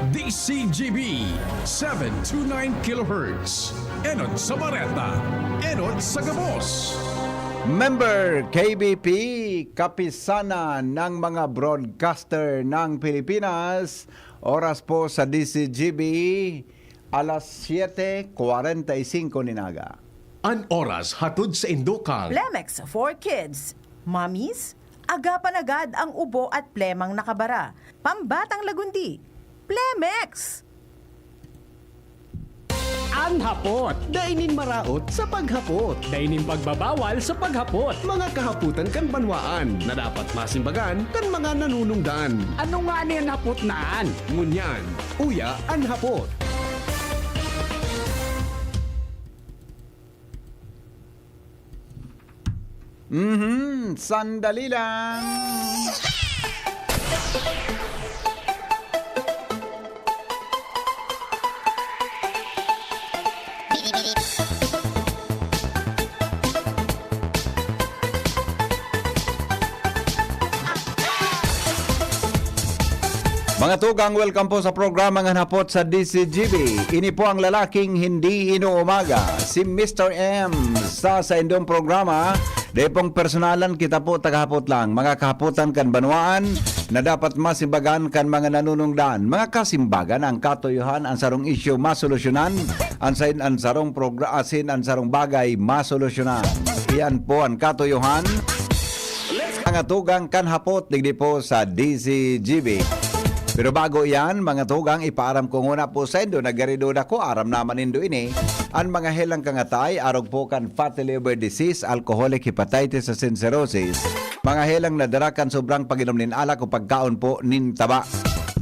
DCGB 729 kHz. Enod sa Bareta. Enod sa Gabos. Member KBP, kapisana ng mga broadcaster ng Pilipinas. Oras po sa DCGB, alas 7:45 ninaga. An oras hatod sa Indokang. Plemex for Kids. Mommies, agapan agad ang ubo at plemang nakabara. Pambatang lagundi. Plemex! Ang hapot, dainin maraot sa paghapot. Dainin pagbabawal sa paghapot. Mga kahaputan kan banwaan na dapat masimbagan kan mga nanunungdan. Ano nga niyan hapot naan? Ngunyan, uya ang hapot. Sandali lang. Mga tugang, welcome po sa programa ng hapot sa DCGB. Ini po ang lalaking hindi inuumaga, si Mr. M. Sa indong programa, di pong personalan kita po tagahapot lang. Mga kahapotan kan banwaan na dapat masimbagan kan mga nanunungdan. Mga kasimbagan ang katuyuhan, ang sarong issue masolusyonan, ang sarong asin, ang sarong bagay masolusyonan. Iyan po ang katuyuhan. Mga tugang kan hapot, digdi po sa DCGB. Pero bago yan, mga tugang, ipaaram ko muna po sa indo, nagarido na ko, aram naman indo ini, ang mga helang kangatay, arog po kan fatty liver disease, alcoholic hepatitis, and cirrhosis. Mga helang nadarakan sobrang pag-inom nin alak o pagkaon po nin taba.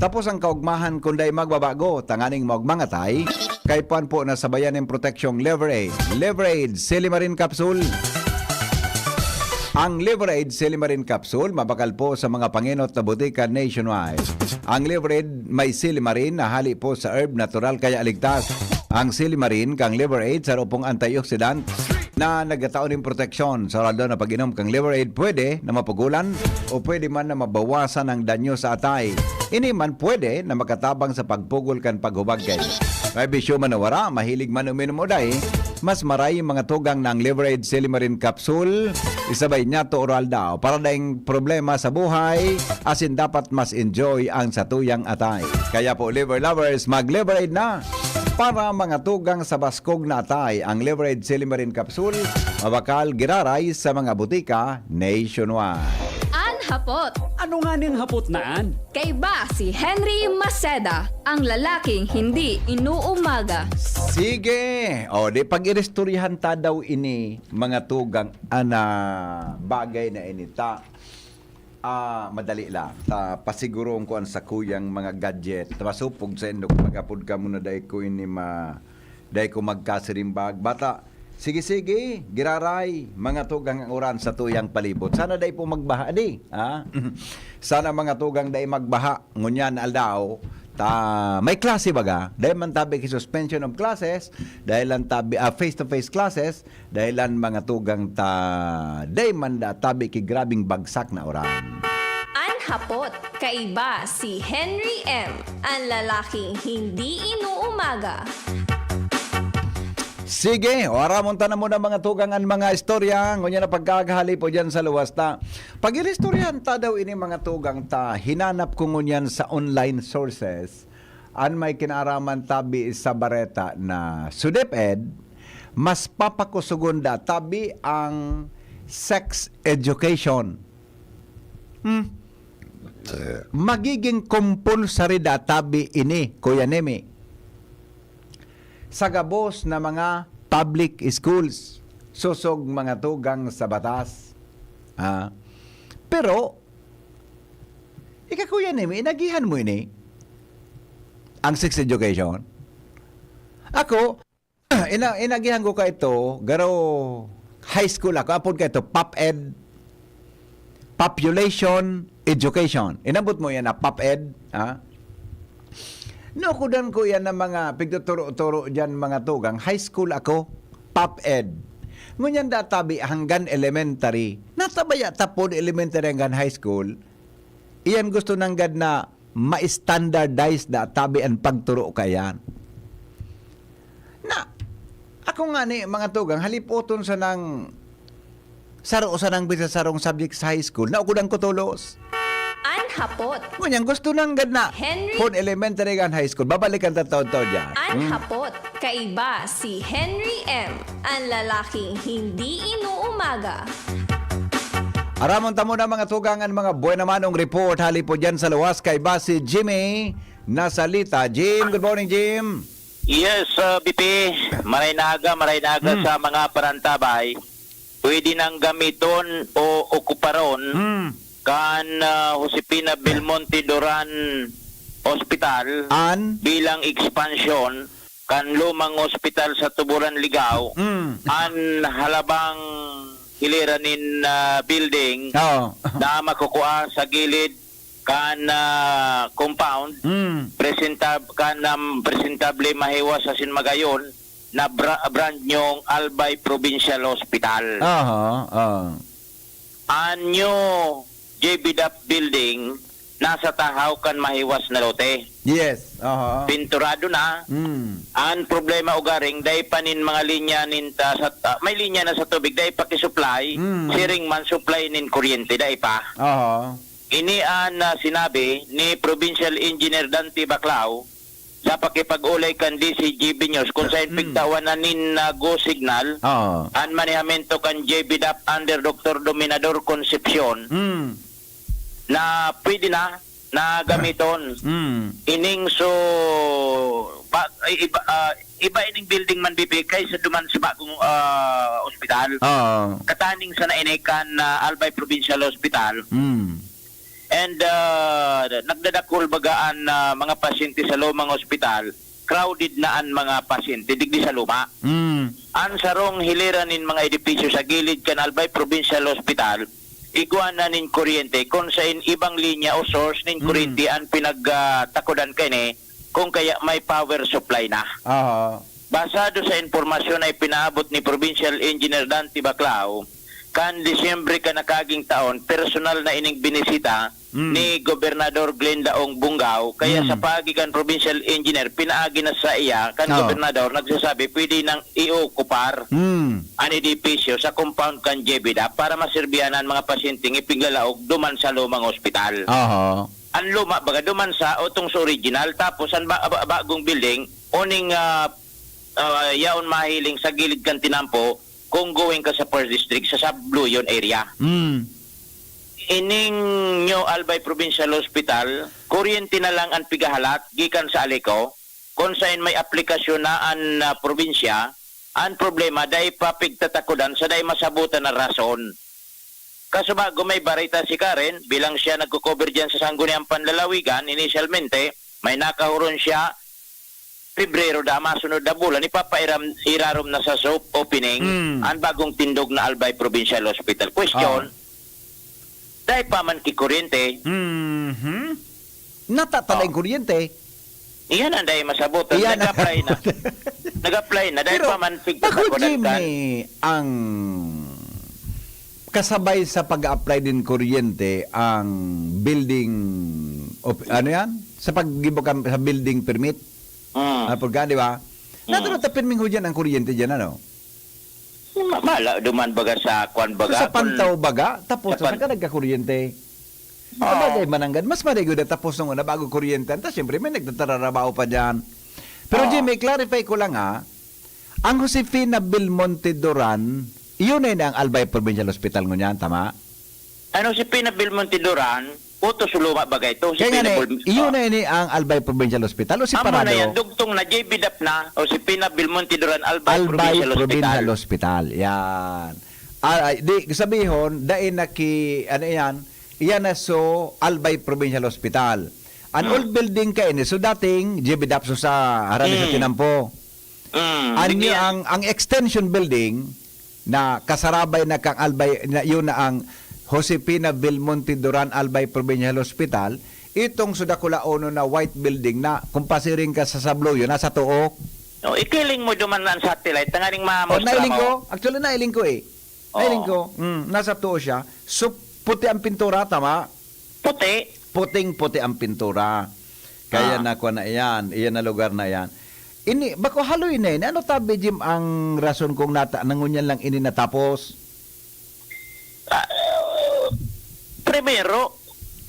Tapos ang kaugmahan kunday magbabago, tanganing magmangatay, kay puan po nasabayan ng proteksyong Liver Aid. Liver Aid, Silimarin Capsule. Ang Liver Aid Silimarin Capsule mabakal po sa mga panginot na butika nationwide. Ang Liver Aid may Silimarin na hali po sa herb natural kaya ligtas. Ang Silimarin kang Liver Aid sa rupong antioxidant na nagataon ng proteksyon. Sa rado na pag-inom kang Liver Aid pwede na mapagulan o pwede man na mabawasan ang danyo sa atay. Ini man pwede na makatabang sa pagpugol kan paghubag kay. May bisyo man nawara, mahilig man uminom o dahi, mas maray mga tugang ng Liver Aid Silimarin Capsule. Isabay niya to oral daw para daing problema sa buhay, asin dapat mas enjoy ang satuyang atay. Kaya po liver lovers, mag-Liver Aid na! Para mga tugang sa baskog na atay, ang Liver Aid Silimarin Capsule mabakal giraray sa mga butika nationwide. Hapot. Ano nga niyang hapot naan? Kay ba si Henry Maceda, ang lalaking hindi inuumaga. Sige! O, di pag-irestoryahan ta daw ini, mga tugang, bagay na inita. Madali lang. Pasigurong ko ang sakuyang mga gadget. Masupog sa indo, magapod ka muna dahil ko ini dahil ko magkasirimbag. Bata, sige, giraray, mga tugang ang oran sa tuyang palibot. Sana day po magbaha, di. Sana mga tugang day magbaha. Ngunyan, aldaw, may klase baga. Dahil man tabi ki suspension of classes, dahil lang tabi face-to-face classes, dahil lang mga tugang dahil man tabi ki grabing bagsak na oran. Hapot. Kaiba si Henry M., ang lalaking hindi inuumaga. Sige, oramon ta na muna mga tugang ang mga istorya. Ngunya na pagkakahali po dyan sa luwas ta. Pag-ilistoryahan ta daw ini mga tugang ta, hinanap ko ngunyan sa online sources. An may kinaraman tabi sa Bareta na SUDEPED, mas papakusugunda tabi ang sex education. Magiging compulsory da tabi ini, Kuya Nemi, sa gabos na mga public schools, susog mga tugang sa batas. Pero, ikakuya nimi, inagihan mo ini, ang sex education. Ako, inagihan ko ka ito, garo high school ako, apod ka ito, PopEd, Population Education. Inabot mo yan na PopEd, Nakudan ko yan ng mga pigtuturo-turo dyan mga tugang. High school ako, PopEd. Ngunyan databi hanggang elementary. Natabaya tapod elementary hanggang high school. Iyan gusto ng gad na ma-standardize na tabi ang pagturo kayan. Na, ako nga ni mga tugang, halipoton sa nang saro sa nang bisa sarong subject sa high school, na ukudang kutulos. Anhapot. Ngunyan, gusto nang gana. Henry. Kung elementary kan high school, babalikan taon-taon dyan. Anhapot. Kaiba si Henry M. Ang lalaking hindi inuumaga. Aramon tamo na mga tugangan, mga buwan naman ang report hali po dyan sa luwas kay Basi Jimmy Nasalita. Jim, good morning Jim. Yes, BP. Maray naga sa mga parantabay. Pwede nang gamiton o okuparon kan Josepina Belmonte Duran Hospital bilang expansion kan lumang hospital sa Tuburan, Ligao. An halabang hiliranin building na makukuha sa gilid kan compound presentable mahiwas sa Sinmagayon na brand nyong Albay Provincial Hospital. Anyo JBDAP building nasa tahaw kan mahiwas na lote. Yes. Pinturado na. Ang problema ugaring dahil panin mga linya ninta sa may linya na sa tubig dahil pakisupply siring man supply nin kuryente dahil pa. Ini ang sinabi ni Provincial Engineer Dante Baclao sa pakipag-ulay kan DCGB News kung saan pigtawanan nin go signal ang manihamento kan JBDAP under Dr. Dominador Concepcion na pwede na gamiton. Ining so iba ining building man BP kaysa duman sa bagong ospital. Kataning sa nainekan na Albay Provincial Hospital. And nagdadakol bagaan na mga pasyente sa lumang ospital, crowded na ang mga pasyente digdi sa luma. Ang sarong hiliran nin mga edipisyo sa gilid kan Albay Provincial Hospital, iguana nin kuryente kung sa ibang linya o source nin kuryente ang pinagtakudan kini kung kaya may power supply na. Basado sa informasyon ay pinaabot ni Provincial Engineer Dante Baclao, kan Disyembre ka nakaging taon, personal na ining binisita ni Gobernador Glenn Daong Bungaw. Kaya sa pagikan Provincial Engineer, pinaagi na sa iya, kan Gobernador, nagsasabi, pwede nang i-okupar ang edipisyo sa compound kan JBDA para maserbihan ang mga pasyenteng ipiglalaog duman sa lumang ospital. Ang luma, baga duman sa otong sa original, tapos ang bagong building, uning yaon mahiling sa gilid kan Tinampo, kung going ka sa First District sa Sabluyon area. Ining nyo Albay Provincial Hospital, kuryente na lang ang pigahalat gikan sa Alico, kung saan may aplikasyon na ang probinsya, ang problema dahil papigtatakudan sa dahil masabutan na rason. Kaso bago may barita si Karen, bilang siya nagko-cover dyan sa Sangguniang Panlalawigan, initialmente, may nakahuron siya Pebrero da masunod na bulan ipapairam na sa soap opening ang bagong tindog na Albay Provincial Hospital. Question, dahil pa man kikuryente, Natatalay kuryente. iyan ang dahil masabutan. Nag-apply na. Dahil pa man Ako, Jimmy, ang kasabay sa pag-apply din kuryente ang building ano yan? Sa pag-gibokan sa building permit. Di ba? Natulog tapin ming hudyan ang kuryente dyan, ano? Mala, duman baga sa kwan baga. Sa pantaw baga, tapos sa ka nagka-kuryente. Bagay mananggan, mas marigod na tapos nung una bago kuryente. Tapos siyempre may nagtatrabaho pa dyan. Pero Jimmy, clarify ko lang ang Josefina Belmonte Duran, iyon na ang Albay Provincial Hospital ngunyan, tama? Ano si Pina Belmonte Duran? Uto suluma bagay ito. Kaya nga iyon na ini ang Albay Provincial Hospital o si Parado? Amo na yan, dugtong na JBDAP na o si Pina Belmonte Duran Albay Albay Provincial Hospital. Yan. Di sabihon, dahil ano yan, iyan na so Albay Provincial Hospital. An old building ka ini, so dating JBDAP so sa harani sa Tinampo. Ang extension building na kasarabay na kang Albay, na yun na ang Josefina Belmonte Duran Albay Provincial Hospital, itong sudakula ono na white building na kumpasiring ka sa Sabloyo, nasa tuok. Ikiling mo duman ang satellite, tanganing mamostra nailing mo. ko. Actually, nailing ko eh. Nailing ko. Nasa tuok siya. So, puti ang pintura, tama? Puti. puting-puti ang pintura. Kaya nakuha na iyan na lugar na yan. Ini, bako haloy na yun. Ano tabi, Jim, ang rason kung nangunyan lang ini natapos? Primero,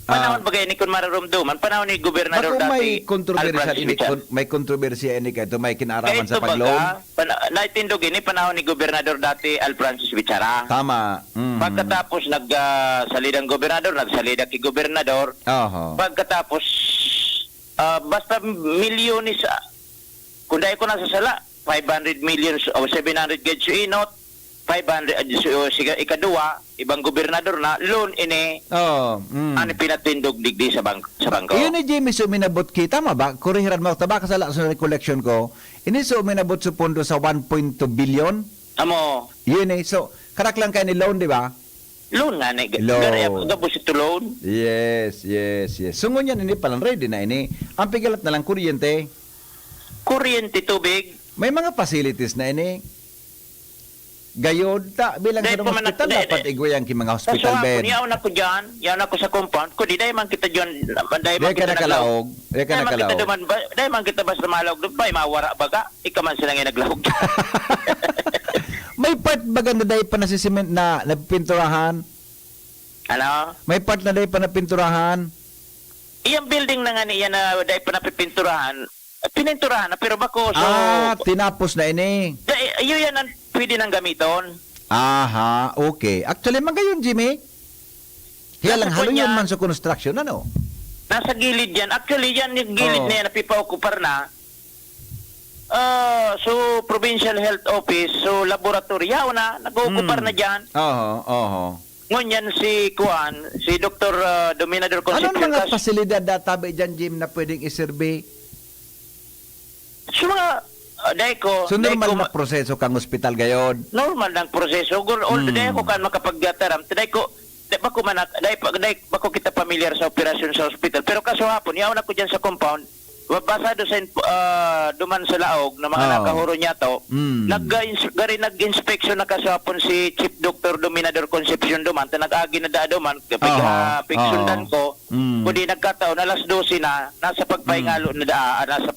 panahon bagay ni kun mararumduman, panahon ni Gobernador Bako may dati, kontrobersya Alfred ini, Richard. may kontrobersya ini kayo, may kinaraman Kahit sa ito pag-loan. naitindog ini panahon ni Gobernador dati Al Francis Bichara. Tama. Pagkatapos nagsalidang gobernador, nagsalida ki gobernador. Oho. Pagkatapos basta milyones kung dahil ko nasa sala 500 million o 700 gauge so inot 500 siga ikadua ibang gobernador na loan ini ano pinatindog digdi sa bangko. Iyon ni Jimmy so minabot kita ba? Kurihiran mo taba kasala sa recollection ko. Ini so minabot sa pondo sa 1.2 billion. Amo Yun eh. So karak lang kayo ni loan, di ba? loan nga ni Loan. gabos ito loan. Yes. Sungon yan, ini palang ready na ini. Ang pigalat na lang kuryente. Kuryente, tubig. May mga facilities na ini. Gayod ta bilang Dahil sa pa man hospital na- dapat igwayang ki mga Sa hospital bed. yaw na ko dyan, yaw na ko sa compound, ko di dahil man kita dyan, dahil Di man ka kita nakalaog. Di ka Dahil man kita nakalaog. duman, dahil man kita basta malawag doon, ba'y mawara baga, ikaw man sila nga naglahog. May part ba ganda dahil pa nasisiment na napinturahan? Ano? May part na dahil pa napinturahan? Iyang building na nga niya na dahil pa napipinturahan, pininturahan na, pero bako, so, Tinapos na ini. yun yan ang pwede nang gamiton. Aha, okay. Actually, man gayon, Jimmy. Kaya lang, Nasa halo kanya- yan man sa construction, ano? Nasa gilid yan. Actually, yan yung gilid Oo. na yan, napipa-okupar na. So, Provincial Health Office, so, laboratory, yaw na, nag-ookupar na dyan. Oo. Ngunyan si Kuan, si Dr. Dominador Ano Concepcion. mga pasilidad na tabi dyan, Jim, na pwedeng isurvey? So mga, dahil ko, So, dahil normal ko na proseso kang hospital gayon. normal ng proseso. Dahil ko kan makapagdataram, dahil ko, dahil ko kita familiar sa operasyon sa hospital. Pero kaso hapon, yaw na ko dyan sa compound, basado sa duman sa laog na mga Oo. nakahuro niya to, Mm. nag-inspection na kaso hapon si Chief Dr. Dominador Concepcion duman, nag-agi na da duman, kapag Oo. pigsundan ko, Mm. kundi nagkataon, alas 12 na, nasa pagpahingalo na nasa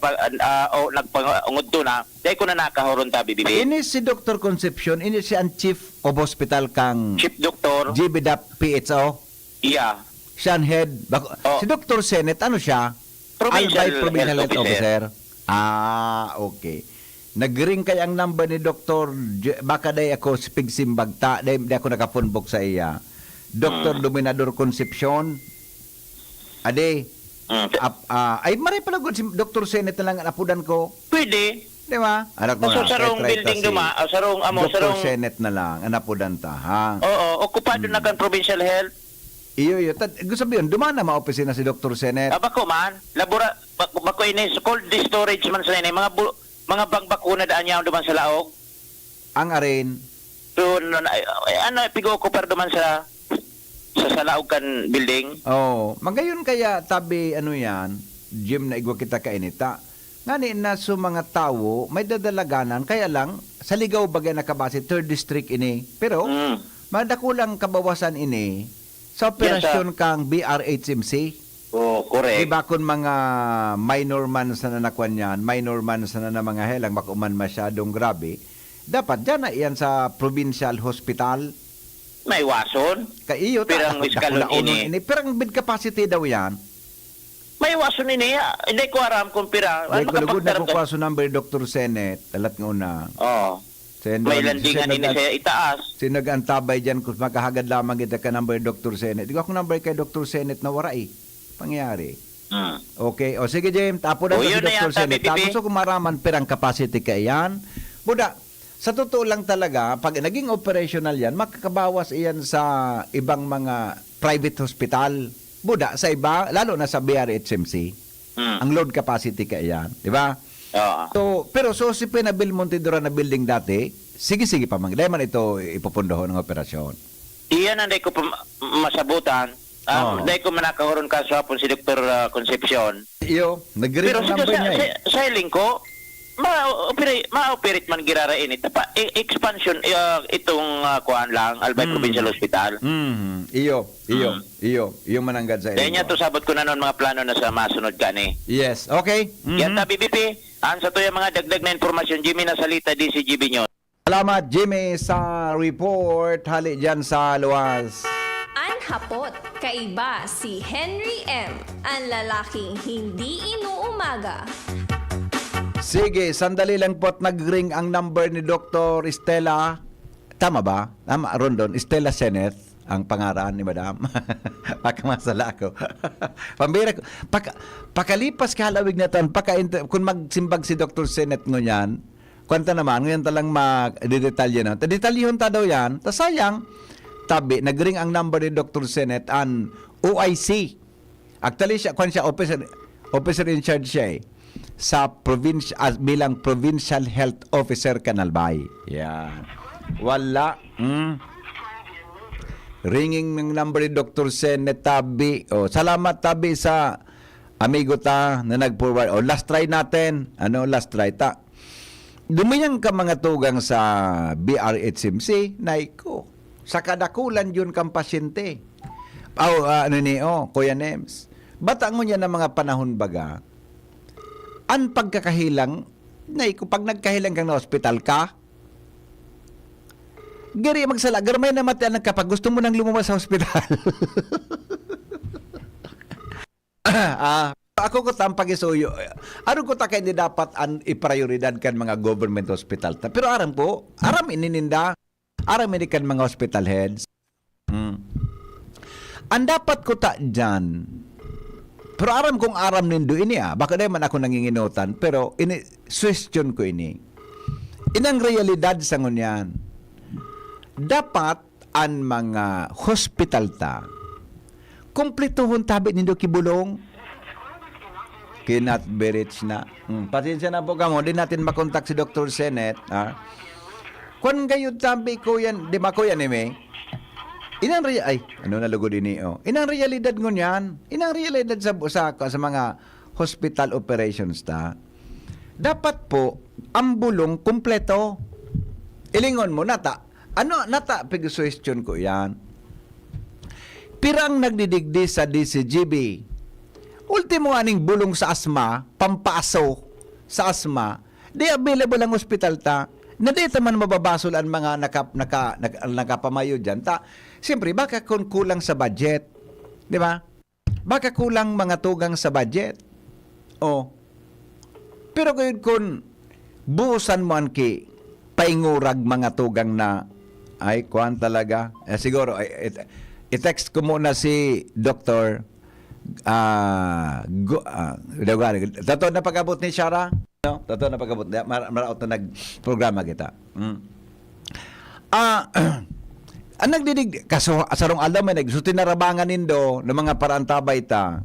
nagpangungod to na, dahil ko na nakahuron tabi, bibi. Ini si Dr. Concepcion, ini si ang Chief of Hospital kang Chief Doctor, GBDAP PHO. iya, Siya ang head. Oh. Si Dr. Senet, ano siya? Provincial Provincial Health Health Officer. Okay. Nag-ring kay ang number ni Dr. Baka day ako spigsimbag ta, day ako nakapunbok sa iya. Dr. Dominador Concepcion. Ade. Ay maray pala good si Dr. Senet na lang ang apudan ko. Pwede. Di ba? Anak mo So, na, sarong try building si duma, sarong Dr. Senet na lang ang apudan ta, ha? Oo, okupado na kan Provincial Health. Iyo. Gusto sabihin, dumana ma-opisina si Dr. Senet. Bako man, bako ini cold storage man sa ini mga bang bakuna daan niya duman sa laog. Ang arin, So ano pigo-okupar duman sa laog kan building. magayon kaya tabi ano yan, gym na igwa kita kainita. Ngani na so mga tao may dadalaganan kaya lang sa ligaw bagay nakabase 3rd district ini. Pero madakulang kabawasan ini sa operasyon kang BRHMC. Oh, correct. Diba kung mga minor man sa nanakwan yan, minor man sa na mga helang makuman masyadong grabe, dapat dyan na iyan sa provincial hospital. May wason. Kaiyo Pirang iskalon ini. Pirang bed capacity daw yan. May wason ini. Hindi ko aram kung pira. Dahil ko lugod na makapagtarap kukuha sa number Dr. Senet, alat nga una. Oh. May landingan ini sa itaas. Sinag-antabay dyan kung makahagad lamang kita ka number Dr. Senet. Di ko akong number kay Dr. Senet na waray. Pangyari. Okay. O sige, James. Tapo na si yun na Dr. yan, Senet. tabi, Tapos ko maraman pirang capacity ka yan. Buda, sa totoo lang talaga, pag naging operational yan, makakabawas iyan sa ibang mga private hospital. Buda, sa iba, lalo na sa BRHMC, ang load capacity ka yan. Di ba? So, pero si Pinabil Montedora na building dati, sige pa man. Dahil man ito ipupundoho ng operasyon. Iyan ang dahil ko masabutan. Dahil ko manakahuron kaso hapon si Dr. Concepcion. Iyo, nag-ring Pero ang number niya eh. sa hiling ko, ma-operate man girara init. Expansion itong kuan lang Albay Provincial Hospital. Iyo mananggad sa Dahil niya to sabot ko na noon mga plano na sa masunod ka ni. Yes, okay. Yan ta BBP, sa to yung mga dagdag na informasyon Jimmy na salita DCGB nyo. Salamat Jimmy sa report. Hali dyan sa luwas. Anhapot, kaiba si Henry M., ang lalaking hindi inuumaga. Sige, sandali lang po't nag-ring ang number ni Dr. Estela. Tama ba? Tama, Rondon. Estela Seneth ang pangaran ni Madam. Pakamasala ako. Pambira ko. Pakalipas kalawig na tan, kung magsimbag si Dr. Seneth ngunyan, kwenta naman, ngayon talang mag-detalye na. Detalyehon ta daw yan. Ta sayang, tabi, nag-ring ang number ni Dr. Seneth an OIC. Actually, siya, officer in charge siya sa province bilang Provincial Health Officer Canalbay. Yan. Wala. Ringing ng number ni Dr. Seneth Tabi. Salamat Tabi sa amigo ta na nag-forward. Last try natin. Last try ta. Dumiyang ka mga tugang sa BRHMC, naiko. Sa kadakulan yun kang pasyente. Kuya Nems. Batangon niya ng mga panahon baga, ang pagkakahilang, pag nagkahilang kang na hospital ka, gari magsala, garmay na matian kapag gusto mo nang lumabas sa hospital. Ako ko tampag isuyo. Ano ko ta hindi dapat iprioridad kan mga government hospital. Pero aram inininda, aram ini kan mga hospital heads. Ang dapat ko ta dyan, pero aram kong aram nindo ini baka naman ako nanginginutan, pero question ko ini. Inang realidad sa ngunyan. Dapat ang mga hospital ta, kumplituhon tabi nindo kibulong, cannot be reached na. Pasensya na po kamo, di natin makontak si Dr. Seneth. Kung kayo tabi ko yan, di ba ko yan Inang nalugod ini Inang realidad ngunyan. Inang realidad sa mga hospital operations ta. Dapat po ang bulong kumpleto. Ilingon mo nata. Pag-question ko yan. Pirang nagdidigdi sa DCGB. Ultimo aning bulong sa asma, pampaso sa asma, di available ang hospital ta. Na di man mababasol ang mga nakapamayo dyan. Siyempre, baka kung kulang sa budget. Di ba? Baka kulang mga tugang sa budget. Pero kung buusan mo ang paingurag mga tugang na kuhan talaga. Siguro, i-text ko muna si Dr. Totoo na pag-abot ni Shara? No? Totoo na pag-abot. Maraot na nag-programa kita. Ang nagdidig, kaso asarong alam may nagsuti na rabangan nindo ng mga parantabay ta.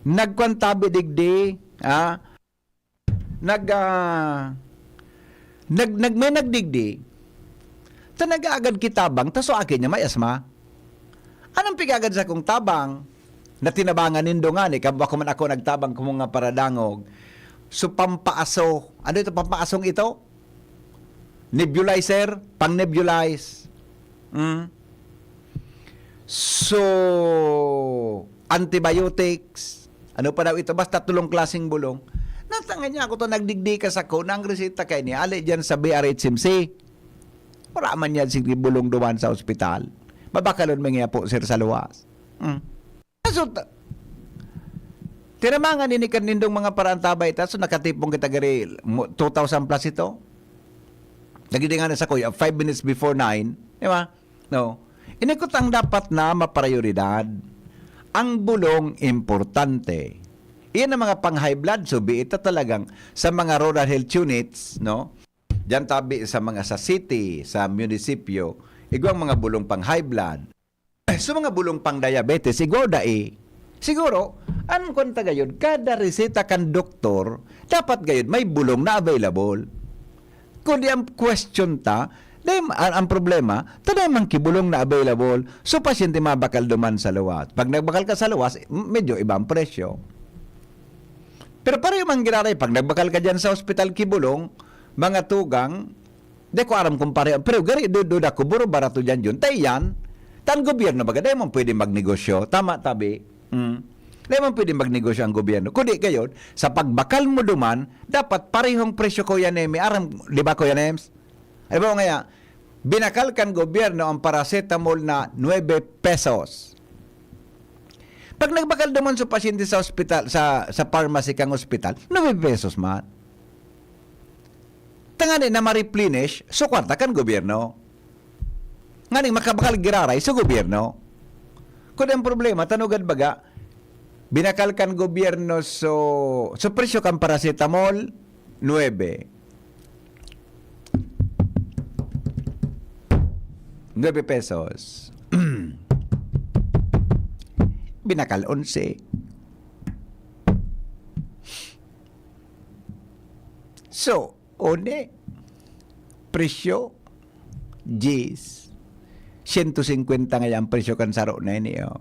Nagkwantabi digdi, may nagdigdi. Ta nag-aagad kitabang, taso akin niya may asma. Anong pigagad sa kong tabang? Na tinabangan nindo nga ni, kabako man ako nagtabang kung mga paradangog. So, pampaaso. Ano ito, pampaasong ito? Nebulizer, pang-nebulize. So, antibiotics. Ano pa daw ito? Basta tulong klaseng bulong. Natangan niya ako to, nagdigdi ka sa ko, nang resita kay niya, ali dyan sa BRHMC. Wala man yan sige bulong duman sa ospital. Mabakalon mga po, sir, sa luwas. So, tinamangan ni kanindong mga parantabay ita, so nakatipong kita gari 2,000 plus ito. Nagidingan na sa kuya 5 minutes before 9, di ba? No. Inikot ang dapat na maprioridad. Ang bulong importante. Iyan ang mga pang-high blood, so be ito talagang sa mga rural health units, no? Diyan tabi sa mga sa city, sa munisipyo, igwang mga bulong pang-high blood. So mga bulong pang-diabetes, siguro, anong konta gayon, kada reseta kan doktor, dapat gayon may bulong na available. Kundi ang question ta, ang problema, taday mang kibulong na available, so pasyente mabakal duman sa luwas. Pag nagbakal ka sa luwas, medyo ibang presyo. Pero pareho man ginaray, pag nagbakal ka dyan sa Hospital Kibulong, mga tugang, di ko aram kung pareho. Pero gari, doon ako, buro barato dyan yun. Tayo yan, tan gobyerno baga, di mo pwede magnegosyo. Tama, tabi. Di mo pwede magnegosyo ang gobyerno. Kundi kayo, sa pagbakal mo duman, dapat parehong presyo ko yan, aram, di ba ko yan, Ems? Ay ba nga, binakal kan gobyerno ang paracetamol na 9 pesos. Pag nagbakal naman sa pasyente sa ospital, sa pharmacy kang ospital, 9 pesos man. Tangani na ma-replenish, so kwarta kan gobyerno. Nganing makabakal giraray sa gobyerno. Kung ang problema, tanugad baga, binakal kan gobyerno so presyo kan paracetamol, 9. 9 pesos. Binakal 11. So, one, presyo, G's. 150 nga yung presyo kan saro na ini. Oh.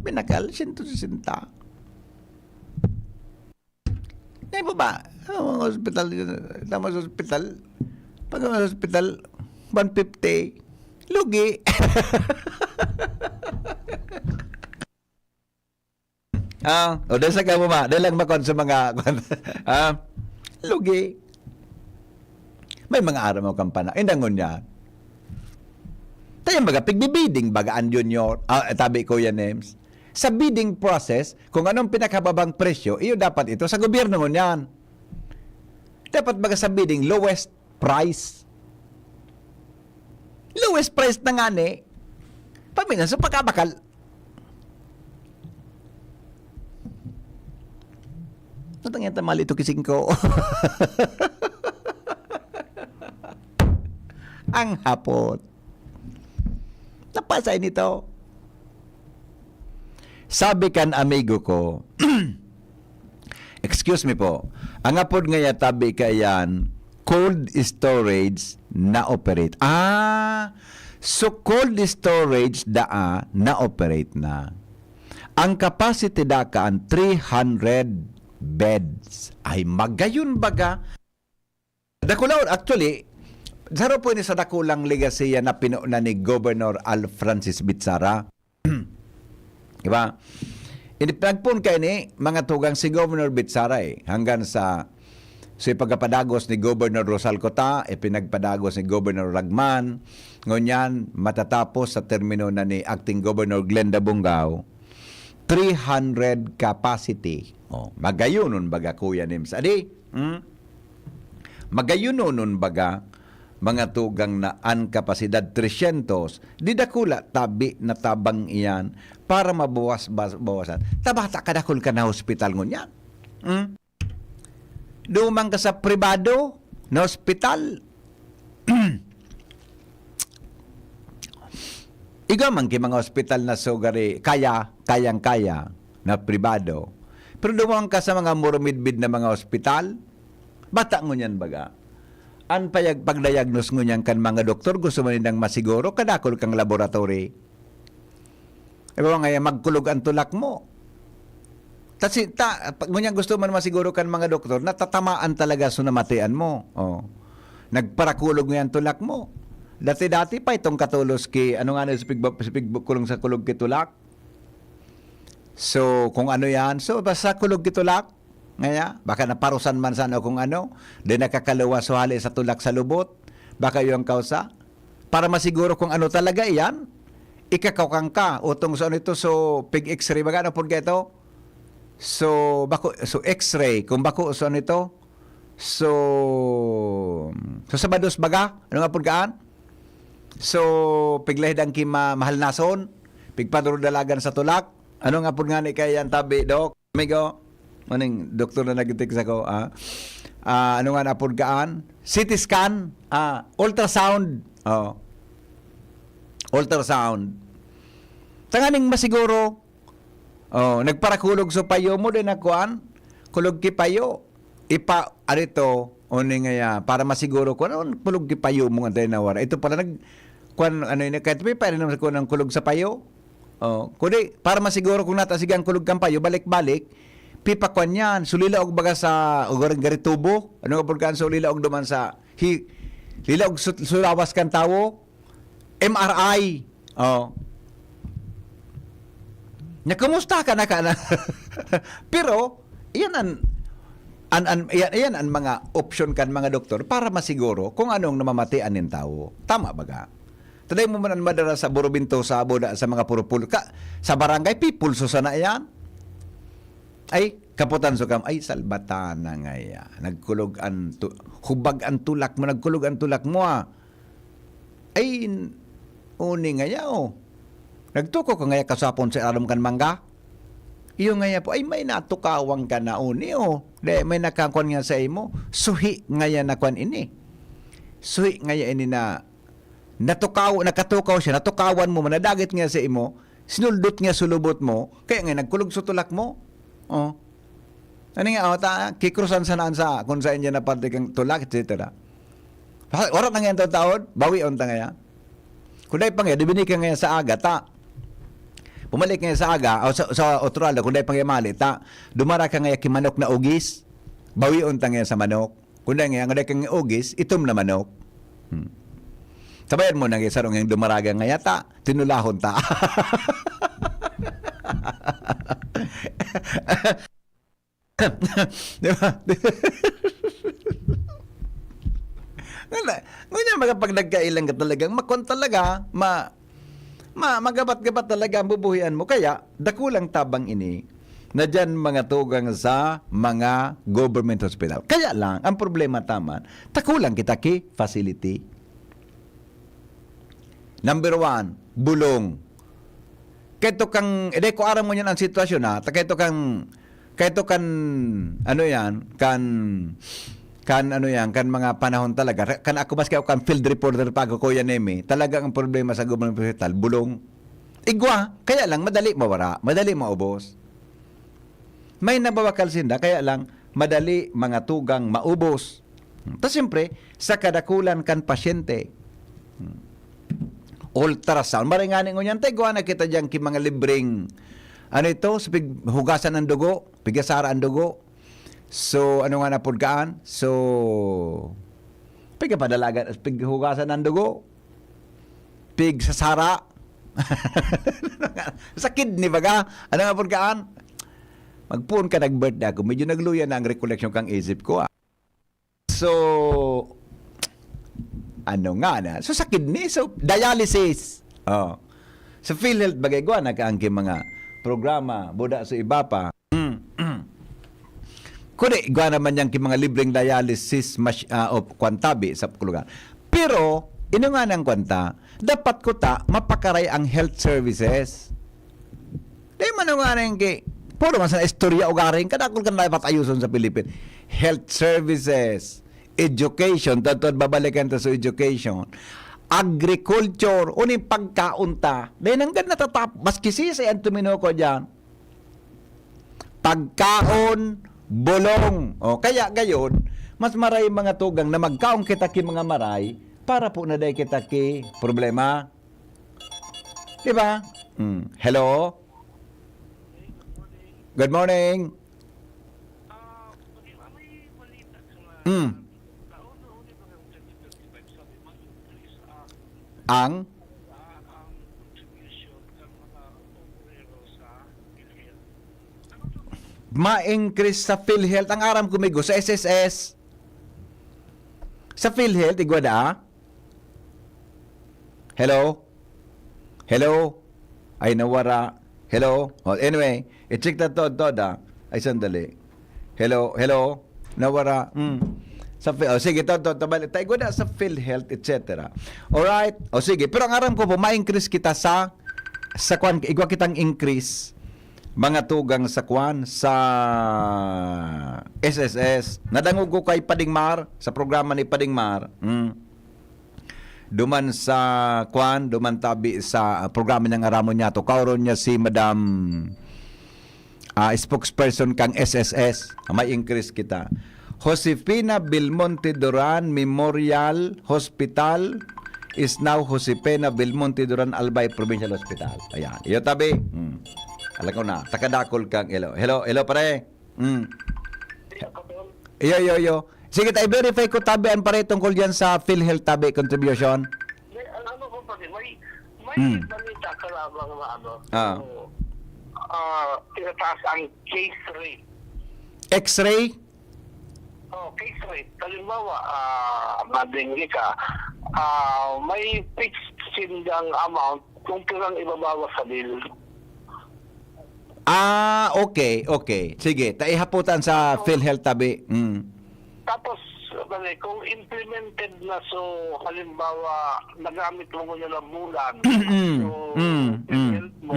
Binakal, 160. Ngayon po ba? Ang hospital, tama sa hospital, pag ang hospital, 150. Lugi. O dahil sa kamo ma, dahil lang makon sa mga lugi. May mga araw mo kampana. Indangon niya. Tayo baga, pigbibiding bagaan junior, tabi ko yan, names. Sa bidding process, kung anong pinakababang presyo, iyo dapat ito sa gobyerno mo niyan. Dapat baga sa bidding, lowest price. Lowest price na nga ni. Paminan sa pagkabakal. Natangyan tamali ito kising ko. Ang hapot. Napasay nito. Sabi kan amigo ko, excuse me po, ang apod nga tabi kayan, cold storage na operate. So cold storage na operate na. Ang capacity da kaan 300 beds. Ay magayon baga. Dakulaw, actually, zaro po ni sa dakulang legasiya na pinuuna ni Governor Al Francis Bitsara. Diba? Nagpun kayo ni mga tugang si Governor Bitsara hanggang sa pagkapadagos ni Governor Rosal Cota, pinagpadagos ni Governor Ragman, ngunyan matatapos sa termino na ni Acting Governor Glenda Bungao, 300 capacity. Magayunon baga kuya Nims. Adi? Magayunon baga mga tugang na an kapasidad 300. Di dakula tabi na tabang iyan para mabawasan. Tabata kadakol ka na hospital ngunya. Dumang ka sa pribado na hospital. Igamang ki mga hospital na sugari kayang-kaya na pribado. Pero dumang ka sa mga murumidbid na mga hospital, bata ngunyan baga. An pagdiagnose ngunyan kan mga doktor, gusto mo nindang masiguro, kadakol kang laboratory. Ewa nga magkulog ang tulak mo. Pag ngunyan gusto mo masiguro kan mga doktor, natatamaan talaga sunamatian mo. Nagparakulog ngunyan tulak mo. Dati-dati pa itong katulos ki, ano nga na kulong sa kulog kitulak. So, kung ano yan, so basta kulog kitulak, ngaya, baka naparusan man sana kung ano, di nakakalawa so hali sa tulak sa lubot, baka yung kausa, para masiguro kung ano talaga iyan, ikakawkang ka, utong so nito, so pig x-ray, baga ano po ito? So x-ray, kung bako so nito, so sabados baga, ano nga po kaan? So, piglahid ang kima mahal nason, pigpadrudalagan sa tulak, ano nga po nga ni kayan tabi, Dok? Amigo, maning doktor na nagitik sa ko, ano nga na po kaan? CT scan, ultrasound, ultrasound. Tanganing masiguro, nagparakulog so payo mo din nakuan, kulog ki payo, arito, para masiguro ko, ano, kulog ki payo mo nga tayo nawara. Ito pala kahit may pa rin naman ko ng kulog sa payo. Kundi, para masiguro kung natasigang kulog kang payo, balik-balik, pipakwan yan. Sulila og baga sa ugaring garitubo. Ano nga pagkaan sulila og duman sa lila og sulawas kan tawo. MRI. Oh. Nya kumusta ka na ka na? Pero iyan iyan ang mga option kan mga doktor para masiguro kung anong namamatian nin tao. Tama baga? Taday mo man madara sa Burubinto sa Aboda sa mga purupul ka sa barangay pipulso sana yan. Ay kaputan so kam ay salbatana nga ya. Nagkulog an hubag ang tulak mo, nagkulog ang tulak mo. Ay uni nga ya oh. Nagtuko ka nga ya kasapon sa alam kan mangga. Iyo nga ya po ay may natukawang ka na uni oh. De may nakakwan nga sa imo. Suhi nga ya nakwan ini. Suhi nga ya ini na nakatukaw siya, natukawan mo, manadagit nga sa imo, sinuldot nga sulubot mo, kaya nga nagkulog sa tulak mo. Oh. Ano nga, kikrusan sa naan sa kung saan niya na parte kang tulak, etc. Orat na nga yung taon, bawi on ta nga yan. Kung dahil pa nga, dibinig ka nga sa aga, pumalik nga sa aga, o sa otrala, kung dahil pa nga mali, dumara ka nga kimanok na ugis, bawi on ta nga sa manok. Kung dahil nga kang ugis, itom na manok. Sabayan mo nang isarong yung dumaraga nga yata, tinulahon ta. Di ba? Ngunyan magapag nagkailang ka talagang makon talaga, magabat-gabat talaga ang bubuhian mo. Kaya, dakulang tabang ini na dyan mga tugang sa mga government hospital. Kaya lang, ang problema taman, takulang kita ki facility. Number 1, bulong. Kaya kang, ko aram mo yan ang sitwasyon ha, kaya kan, ano yan, kan mga panahon talaga, kan ako mas kaya kan field reporter pa ako, Kuya Nemi, talaga ang problema sa government hospital, bulong. Igwa, kaya lang, madali mawara, madali maubos. May nabawakal sinda, kaya lang, madali mga tugang maubos. Tapos siyempre, sa kadakulan kan pasyente, ultrasound. Maringanin ko niyan, tayo na kita dyan ki mga libreng, ano ito, sa hugasan ng dugo, pigasara ang dugo. So, ano nga na pudkaan? So, pigapadalagan, hugasan ng dugo, pigsasara, sa kidney baga, ano nga pudkaan? Magpuon ka nag-birthday ako, medyo nagluya na ang recollection kang isip ko. So, ano nga na? So, sa kidney, so, dialysis. Oh. Sa PhilHealth, bagay ko, nakaangki mga programa, buda sa iba pa. Kundi, gawa naman yan ki mga libreng dialysis o kwantabi sa kulugan. Pero, ino nga ng kwanta, dapat ko mapakaray ang health services. Di man nga rin puro man sa istorya o garing, kadakol ka na dapat ayuson sa Pilipinas. Health services, education, tatod babalikan ta sa education, agriculture, uning pagkaunta, dahil hanggang natatap, maski sisi ang tumino ko dyan, pagkaon, bulong, o kaya gayon, mas maray mga tugang na magkaon kita ki mga maray, para po na day kita ki problema. Diba? Hello? Good morning. Ang ma-increase sa PhilHealth ang aram kumigo sa SSS. Sa PhilHealth igwada. Hello? Hello? Ay nawara. Hello? Oh, anyway, i-check na to ay sandali. Hello? Hello? Nawara. Sige, tabalik. Tayo na sa PhilHealth, etc. Alright? O sige, pero ang aram ko po, ma-increase kita sa kwan, igwa kitang increase mga tugang sa kwan, sa SSS. Nadangog ko kay Padingmar, sa programa ni Padingmar. Duman sa kwan, duman tabi sa programa niyang aramon niya to. Kauron niya si Madam spokesperson kang SSS. May increase kita. Josefina Belmonte Duran Memorial Hospital is now Josefina Belmonte Duran Albay Provincial Hospital. Ayan. Iyo tabi. Alam ko na. Takadakol kang hello. Hello, hello pare. Iyo. Sige, tayo verify ko tabi ang pare tungkol yan sa PhilHealth tabi contribution. Ano po pati, may Hmm. balita ka lamang na ano, Ah. tinataas ang case rate. X-ray? Case rate. Halimbawa, madenggi ka, may fixed sindang amount kung pirang ibabawas sa bill. Okay. Sige, taihaputan sa PhilHealth tabi. Tapos, kung implemented na, so halimbawa, nagamit mo nyo ng bulan, so, health mo,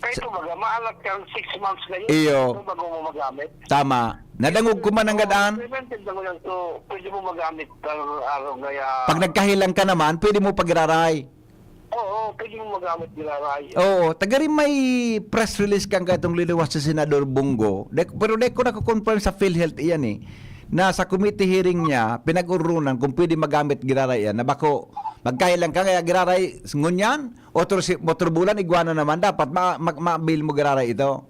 kaya ito baga, maalat kang 6 months na yun, Iyo. so bago mo magamit. Tama. Nadangog ko man ang gadaan. Implemented na mo yan, so pwede mo magamit ng araw ngaya. Pag nagkahilang ka naman, pwede mo pagiraray. Oo, pwede mo magamit nilaray. Oo, tagarin may press release kang katong liliwas sa Senador Bungo. Pero deko nako-confirm sa PhilHealth iyan eh. Na sa committee hearing niya, pinag-urunan kung pwede magamit giraray yan. Na bako, magkahilang ka kaya giraray ngunyan, motor bulan, iguana naman, dapat ma-bill mo giraray ito.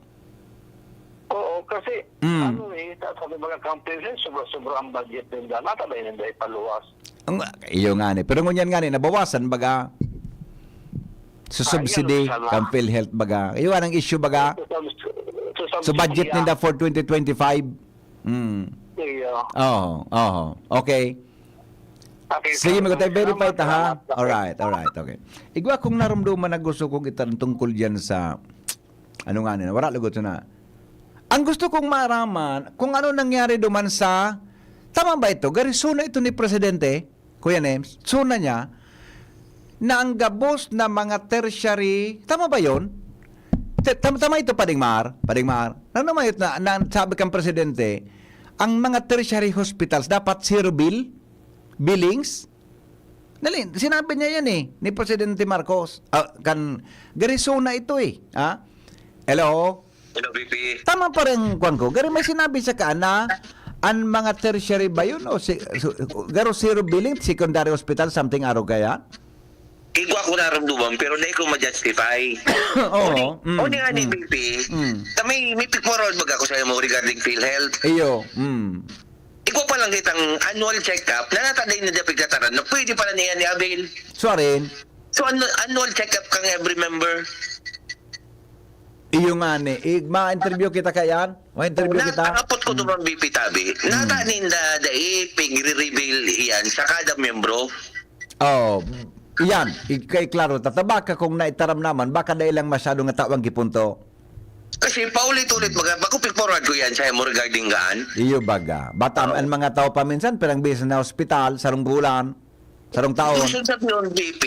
Oo, kasi, sabi mga companies, sobra ang budget nila. Natabay nila ipaluwas. Iyo nga ni. Pero ngunyan nga ni, nabawasan baga. Sa subsidy, kang PhilHealth baga. Iyo ang issue baga. So budget nila for 2025. Okay. Sige, magtay verify ta ha. Alright, okay. Igwa kung naramdaman na gusto kong itanong tungkol diyan sa ano nga nila, wala lugot na. Ang gusto kong maraman kung ano nangyari duman sa tama ba ito? Garisuna ito ni Presidente, Kuya Nems, suna niya na ang gabos na mga tertiary, tama ba yon? Tama ito, Padingmar. Ano naman ito na sabi kang Presidente, ang mga tertiary hospitals dapat zero billings? Sinabi niya yan eh, ni Presidente Marcos. Garisona ito eh. Hello? Hello, VP. Tama pa rin, Kwan ko. Gari may sinabi sa ka na ang mga tertiary ba yun? O garo zero billing, secondary hospital, something araw kaya? Igwa ko naramduman, pero na ko ma-justify. Oo. O nga ni VP, may picmoral mag ako sa mo regarding PhilHealth. Iyo. Igwa pa lang kitang annual check-up na nataday na dapat kataran na pwede pala niya ni Abel. Sorry. So, annual check-up kang every member. Iyo nga ni. Ma-interview kita kayan? Ma-interview kita? Nakapot ko naman VP Tabi. Natanin na pig-reveal yan sa kada membro. Yan, kay klaro, tataba ka kung naitaram naman, baka dahil lang masyado nga tawang gipunto. Kasi paulit-ulit, bakupik forward ko yan sa mo regarding gaan. Iyo baga. Batam, ang mga tao paminsan, perang bisa na ospital, sarong bulan, sarong taon. Gusto sa yun, VP,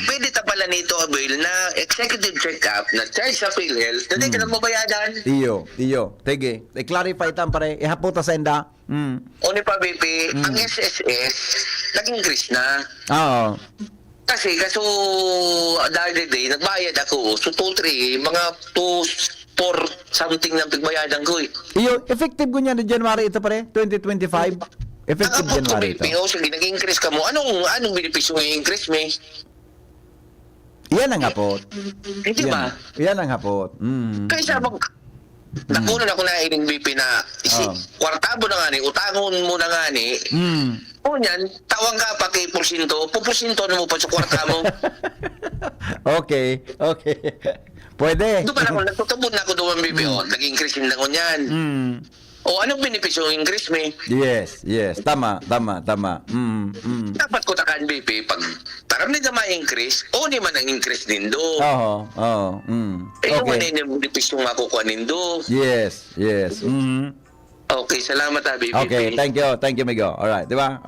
pwede ta pala nito, Abel, na executive check-up na charge sa PhilHealth, na di ka na mabayadan. Iyo. Sige, i-clarify tam pare, ihaputa sa enda. O ni pa, VP, ang SSS, nag-increase na. Oo. Kasi dahil day, nagbayad ako. So, 2-3, mga 2-4 something na pigbayadan ko eh. Iyo, effective ko niya na January ito pare, 2025. Effective January ito. O sige, nag-increase ka mo. Anong benepisyo ng increase mo? Yan ang hapot. Hindi ba? Yan ang hapot. Kaysa nakunan ako na ining BP na kwartabo na nga ni, utangon mo na nga ni. O yan, tawang ka pa kay porsinto, puporsinto na mo pa sa kwarta mo. Okay. Pwede. Doon pa na ako, nagtutubod na ako doon BP, nag-increase din lang ko yan. O anong benepisyo ng increase mo? Yes. Tama. Dapat ko takan BP, pag taram na ma-increase, o ni man ang increase din do. Oo. Yung man yung benepisyo nga kukuha din do. Yes. Okay, salamat BP. Okay, thank you, Migo. Alright, di ba?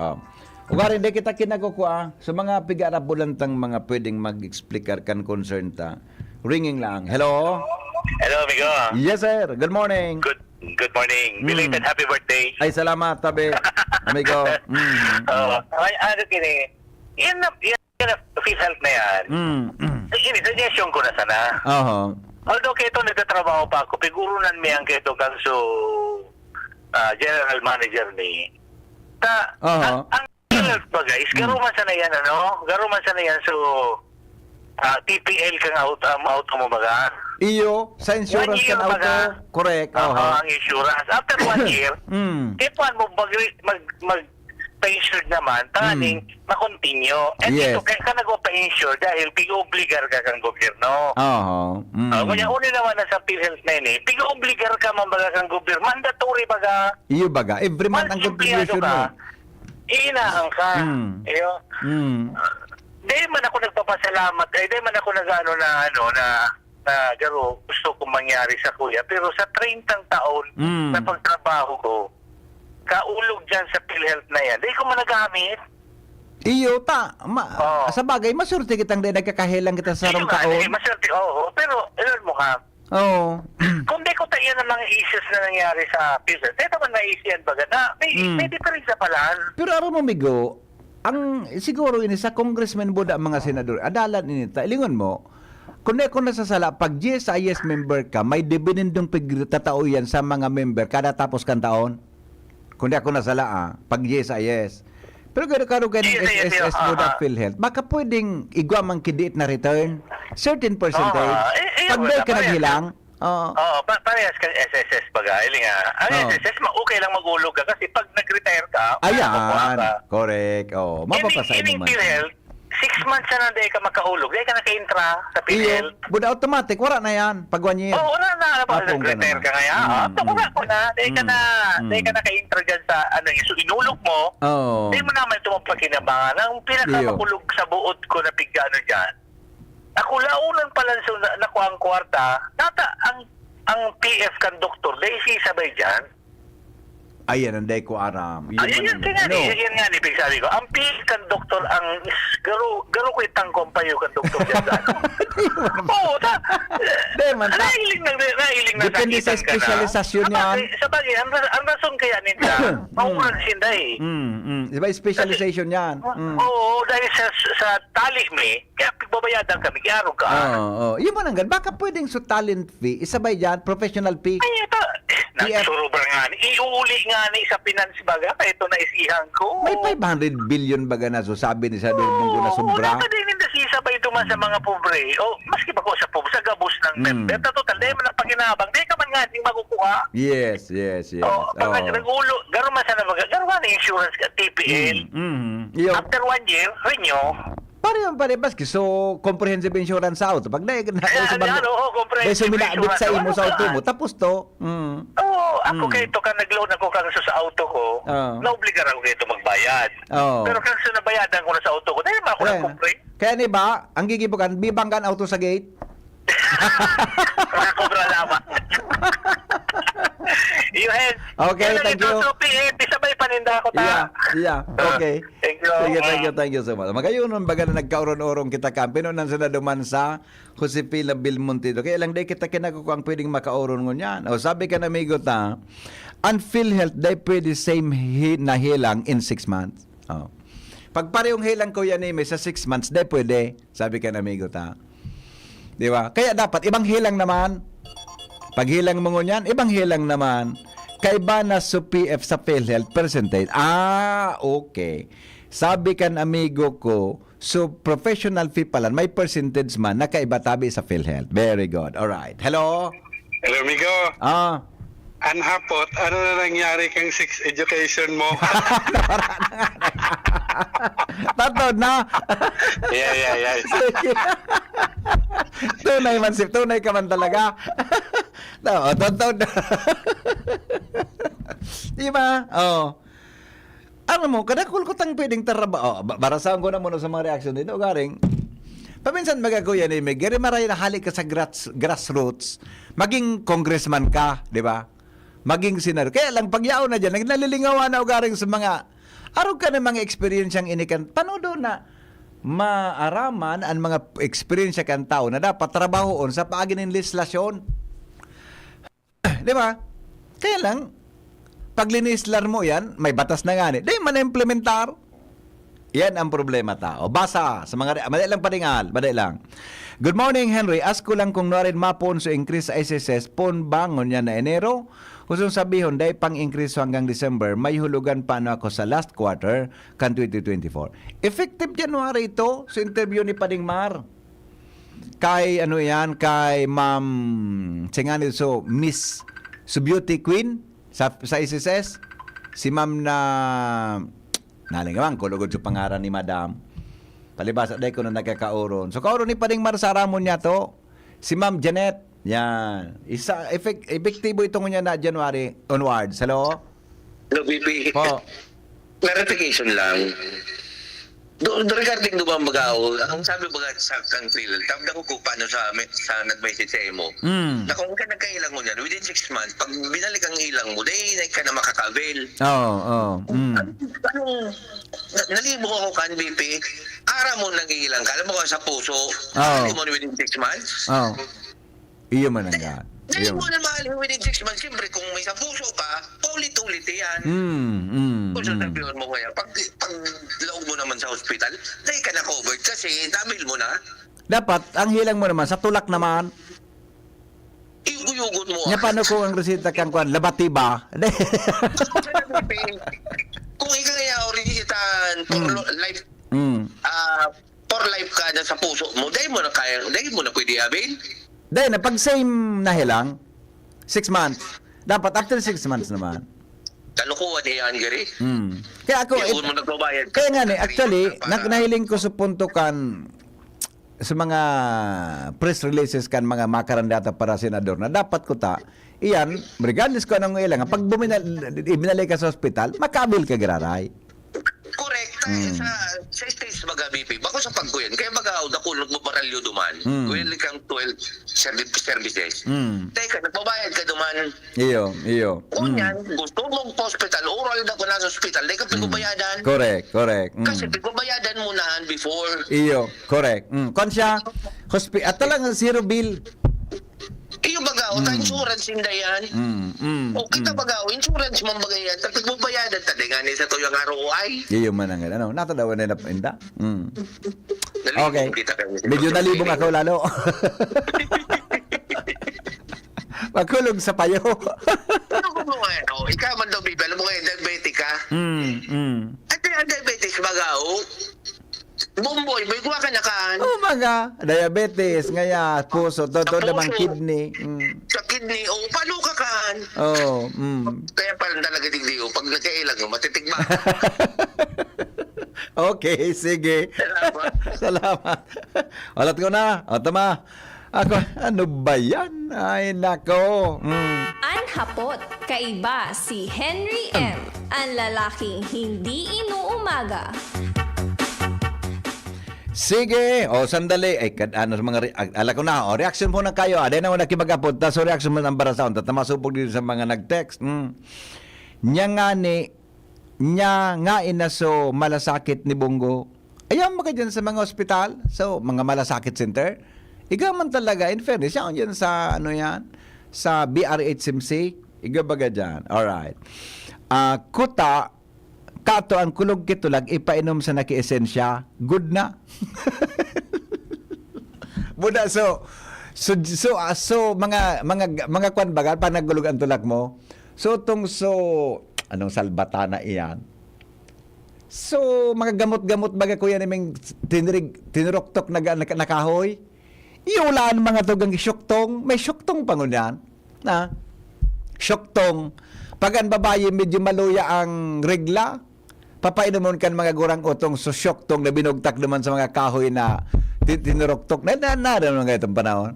Ugarin, di kita kinakukuha sa mga pigarabulantang mga pwedeng mag-explicar kan concern ta. Ringing lang. Hello? Hello, amigo. Yes, sir. Good morning. Good morning. Belated happy birthday. Ay, salamat, tabi. Amigo. Ano kini? Yan na PhilHealth na yan. Suggestion ko na sana. Although kito nagtatrabaho pa ako, pigurunan mi ang kito kang general manager ni. Ang PhilHealth ba guys, garuman sana yan Garuman sana yan TPL kang out mo baga. Iyo, sa insurance 1 year kan auto. baga. Correct. Oo, ang insurance. After 1 year, kipuan mo mag-pa-insure naman, taning makontinue. And Yes. ito, kaya ka nag-pa-insure dahil pig-obligar ka kang gobyerno. Oo. Kanya uni naman na sa PhilHealth na yun pig-obligar ka man baga kang gobyerno. Mandatory baga. Iyo baga, every month ang contribution mo. Iinahang ka. Iyo. Di man ako nagpapasalamat, di man ako na garo gusto kong mangyari sa kuya. Pero sa 30 taon na pagtrabaho ko, kaulog dyan sa PhilHealth na yan, di ko man nagamit. Iyo sa bagay, masurti kitang di nagkakahilang kita sa sarong taon. Maswerte, oo. Pero, ilan mo ka? Oo. Kung di ko tayo ng mga issues na nangyari sa PhilHealth, ito man naisiyan baga na may difference sa palaan. Pero araw mo, Migo, ang siguro ini sa congressman buda mga senador, adalan ini ta, ilingon mo, kung nasasala, pag GSIS member ka, may dividendong tatao yan sa mga member kada tapos kan taon. Kung di ako nasala, pag GSIS. Pero karo ng SSS buda PhilHealth, baka pwedeng igwa mang kidiit na return, certain percentage. Pag di ka naghilang, parehas ka SSS baga. Ang SSS, okay lang mag-ulog ka kasi pag nag-retire ka, ayan, correct. Mapapasay mo man. PhilHealth, 6 months na di ka makaulog, di ka naka-intra sa PhilHealth. Buda automatic, wala na yan. Pag 1 year. Wala na. Pag nag-retire ka ngayon. Wala ko na. Di ka naka-intra dyan sa inulog mo. Di mo naman ito mapakinabangan. Ang pinakamakulog sa buod ko na pigano dyan, ako launan pala nakuha ang kwarta, ang PF kan doktor, dahil sabay dyan. Ayan, anday ko aram. Yan nga ni Pig, sabi ko. Ang PF kan doktor, ang garo ko itang kompayo kan doktor dyan. Oo, nahiling na depende sa specialisasyon yan. Sa bagay, ang rason kaya nila, mauran sinda Diba, specialization yan. Oo, dahil sa tali kaya pagbabayadan kami, kaya ka. Yung mananggan, baka pwedeng sa talent fee, isabay dyan, professional fee. Ay, ito. Nagsurubra nga ni. Iuli nga ni sa finance baga, kaya ito na isihan ko. May 500 billion baga na so sabi ni sa Munggo na sobra. Wala ka din hindi sisabay duman sa mga pobre. Maski pa ko sa pobre, sa gabos ng member. Total, dahil man ang paginabang, dahil ka man nga hindi makukuha. Yes. Pag nag-ulo, garo man sana baga, garo man insurance ka, TPL. After 1 year, renew. Pare baski so comprehensive insurance sa auto pag na comprehensive insurance sa imo sa auto mo tapos to ako kay to ka nag-loan ako kang sa auto ko naobligar ako kay to magbayad pero kang sa nabayadan ko na sa auto ko dahil ako nag-complain kaya ni ba ang gigibukan bibanggan auto sa gate makakobra naman okay, thank you. Sabay paninda ako ta. Yeah. Okay. Thank you. Thank you so much. Magayunon baga na nagkaurong-urong kita kampinon nan sa duman sa Josepila Belmontido. Kaya lang day kita kinakukang pwedeng makauron ngon yan. O sabi ka na amigo ta, ang PhilHealth day pwede same na hilang in 6 months. Pag parehong hilang ko yan sa 6 months, day pwede. Sabi ka na amigo ta. Di ba? Kaya dapat ibang hilang naman. Pag hilang mo ngon yan, ibang hilang naman. Kaiba na sa PF sa PhilHealth percentage. Okay. Sabi kan amigo ko, so professional fee pala, may percentage man na kaiba tabi sa PhilHealth. Very good. Alright. Hello? Hello, amigo. Anhapot, ano na nangyari kang sex education mo? Tatod na. Yeah. Tunay man, tunay ka man talaga. Tatod na. Diba? Ano mo, kadakul ko tang pwedeng taraba. Barasahan ko na muna sa mga reaksyon dito, garing. Paminsan magaguyan ni Meg, gari maray na halik ka sa grassroots, maging congressman ka, di ba? Maging senador. Kaya lang, pagyaw na dyan, nalilingawan na garing sa mga, araw ka ng mga experiensyang inikan, paano doon na maaraman ang mga experiensya kan tao na dapat trabahoon sa paagin ng legislasyon. Di ba? Kaya lang, pag linislar mo yan, may batas na nga ni. Di man implementar. Yan ang problema tao. Basa sa mga madali lang paningal, madali lang. Good morning, Henry. Ask ko lang kung narin mapon so increase sa SSS pon bangon yan na Enero. Kusong sabihon, dahil pang-increase hanggang December, may hulugan pa na ako sa last quarter kan 2024. Effective January ito sa interview ni Pading Mar. kay ano yan, kay Ma'am Tsingani so Miss so Beauty Queen sa SSS. Si Ma'am na nalingawan ko lugod sa pangaran ni Madam. Palibasa day ko na nagkakauron. So kauron ni paning Marsaramon niya to. Si Ma'am Janet. Yan. Epektibo itong niya na January onwards. Hello? No, BP. Po. Clarification lang. Regarding do ba magaw, ang sabi ba sa country, tabda ko paano sa nag-message sa mo. Na kung ka nagkailang mo niyan, within 6 months, pag binalik ang ilang mo, day ka na makaka-avail. Nalibo ako kan, BP, ara mo nang ilang ka, alam mo ka sa puso, hindi mo within 6 months. Iyo man ang gaan. Hindi mo na mahal within 6 months. Siyempre, kung may sa puso ka, paulit-ulit yan. Kung sasabihin mo kaya, pag laog mo naman sa hospital, dahil ka na covered kasi nabil mo na. Dapat, ang hilang mo naman, sa tulak naman. Iyugot mo. Nga paano kung ang resita kang kuhan, labati ba? Kung ikaw kaya orisitan for life, for life ka na sa puso mo, dahil mo na pwede avail. Dahil na, pag same na hilang, 6 months, dapat after 6 months naman. Kalukuhan yan, Gary. Kaya ako, mo nagbabayad. kaya nga ni, actually, nahiling ko sa punto kan, sa mga press releases kan mga makarandata para senador na dapat ko ta, iyan, regardless ko anong ilang, pag ibinalik ka sa hospital, makabil ka gararay. Correct. Sa stage baga BP, bako sa pagkuyan, kaya baga nakulog mo baralyo duman. Well, kang 12 services. Teka, nagbabayad ka duman. Iyo. Kung yan, gusto mong hospital, oral na ko na sa hospital, di ka pigubayadan. Correct. Kasi pigubayadan mo na before. Iyo, correct. Kung siya, at talang zero bill. Iyo baga, o insurance hindi yan. O kita baga, o insurance mong bagay yan. Tapos mo bayadan, tadi nga ni sa tuyang ROI. Iyo man ang ano, natadawan na inda. Okay. Medyo nalibong ako lalo. Magkulog sa payo. Ikaw man daw, Bibi, alam mo ngayon, diabetic ka? At yung diabetes baga, Bumboy, may kuha ka na kaan. Mga diabetes, ngaya, puso, todo namang kidney. Sa kidney, palo ka kaan. Kaya pala talaga digdiyo, pag nagkailang mo, matitigma. Okay, sige. Salamat. Walat ko na. O, tama. Ako, ano ba yan? Ay, nako. Anhapot, kaiba si Henry M. Ang lalaking hindi inuumaga. Sige, sandali. Ay, ano mga ala ko na. Reaction muna kayo. Aday na mo nakibagapod. So, reaction mo ng barasaon. Tamasupog dito sa mga nag-text. Nya nga inaso malasakit ni Bungo. Ayaw mo ka dyan sa mga ospital. So, mga malasakit center. Ikaw man talaga. In fairness, yan dyan sa, sa BRHMC. Ikaw baga dyan. Alright. Kuta, kato ang kulog kitulag, ipainom sa nakiesensya, good na. Buda, so mga kwan bagal, pa nagulog ang tulak mo, anong salbatana iyan? So, mga gamot-gamot baga kuya naming tinuroktok nakahoy, iulaan mga tugang syoktong, may syoktong pangunan, na, syoktong, pag ang babae medyo maluya ang regla, papainomon kan mga gurang utong so syoktong na binugtak naman sa mga kahoy na tinuroktok. Na naman nga itong panahon.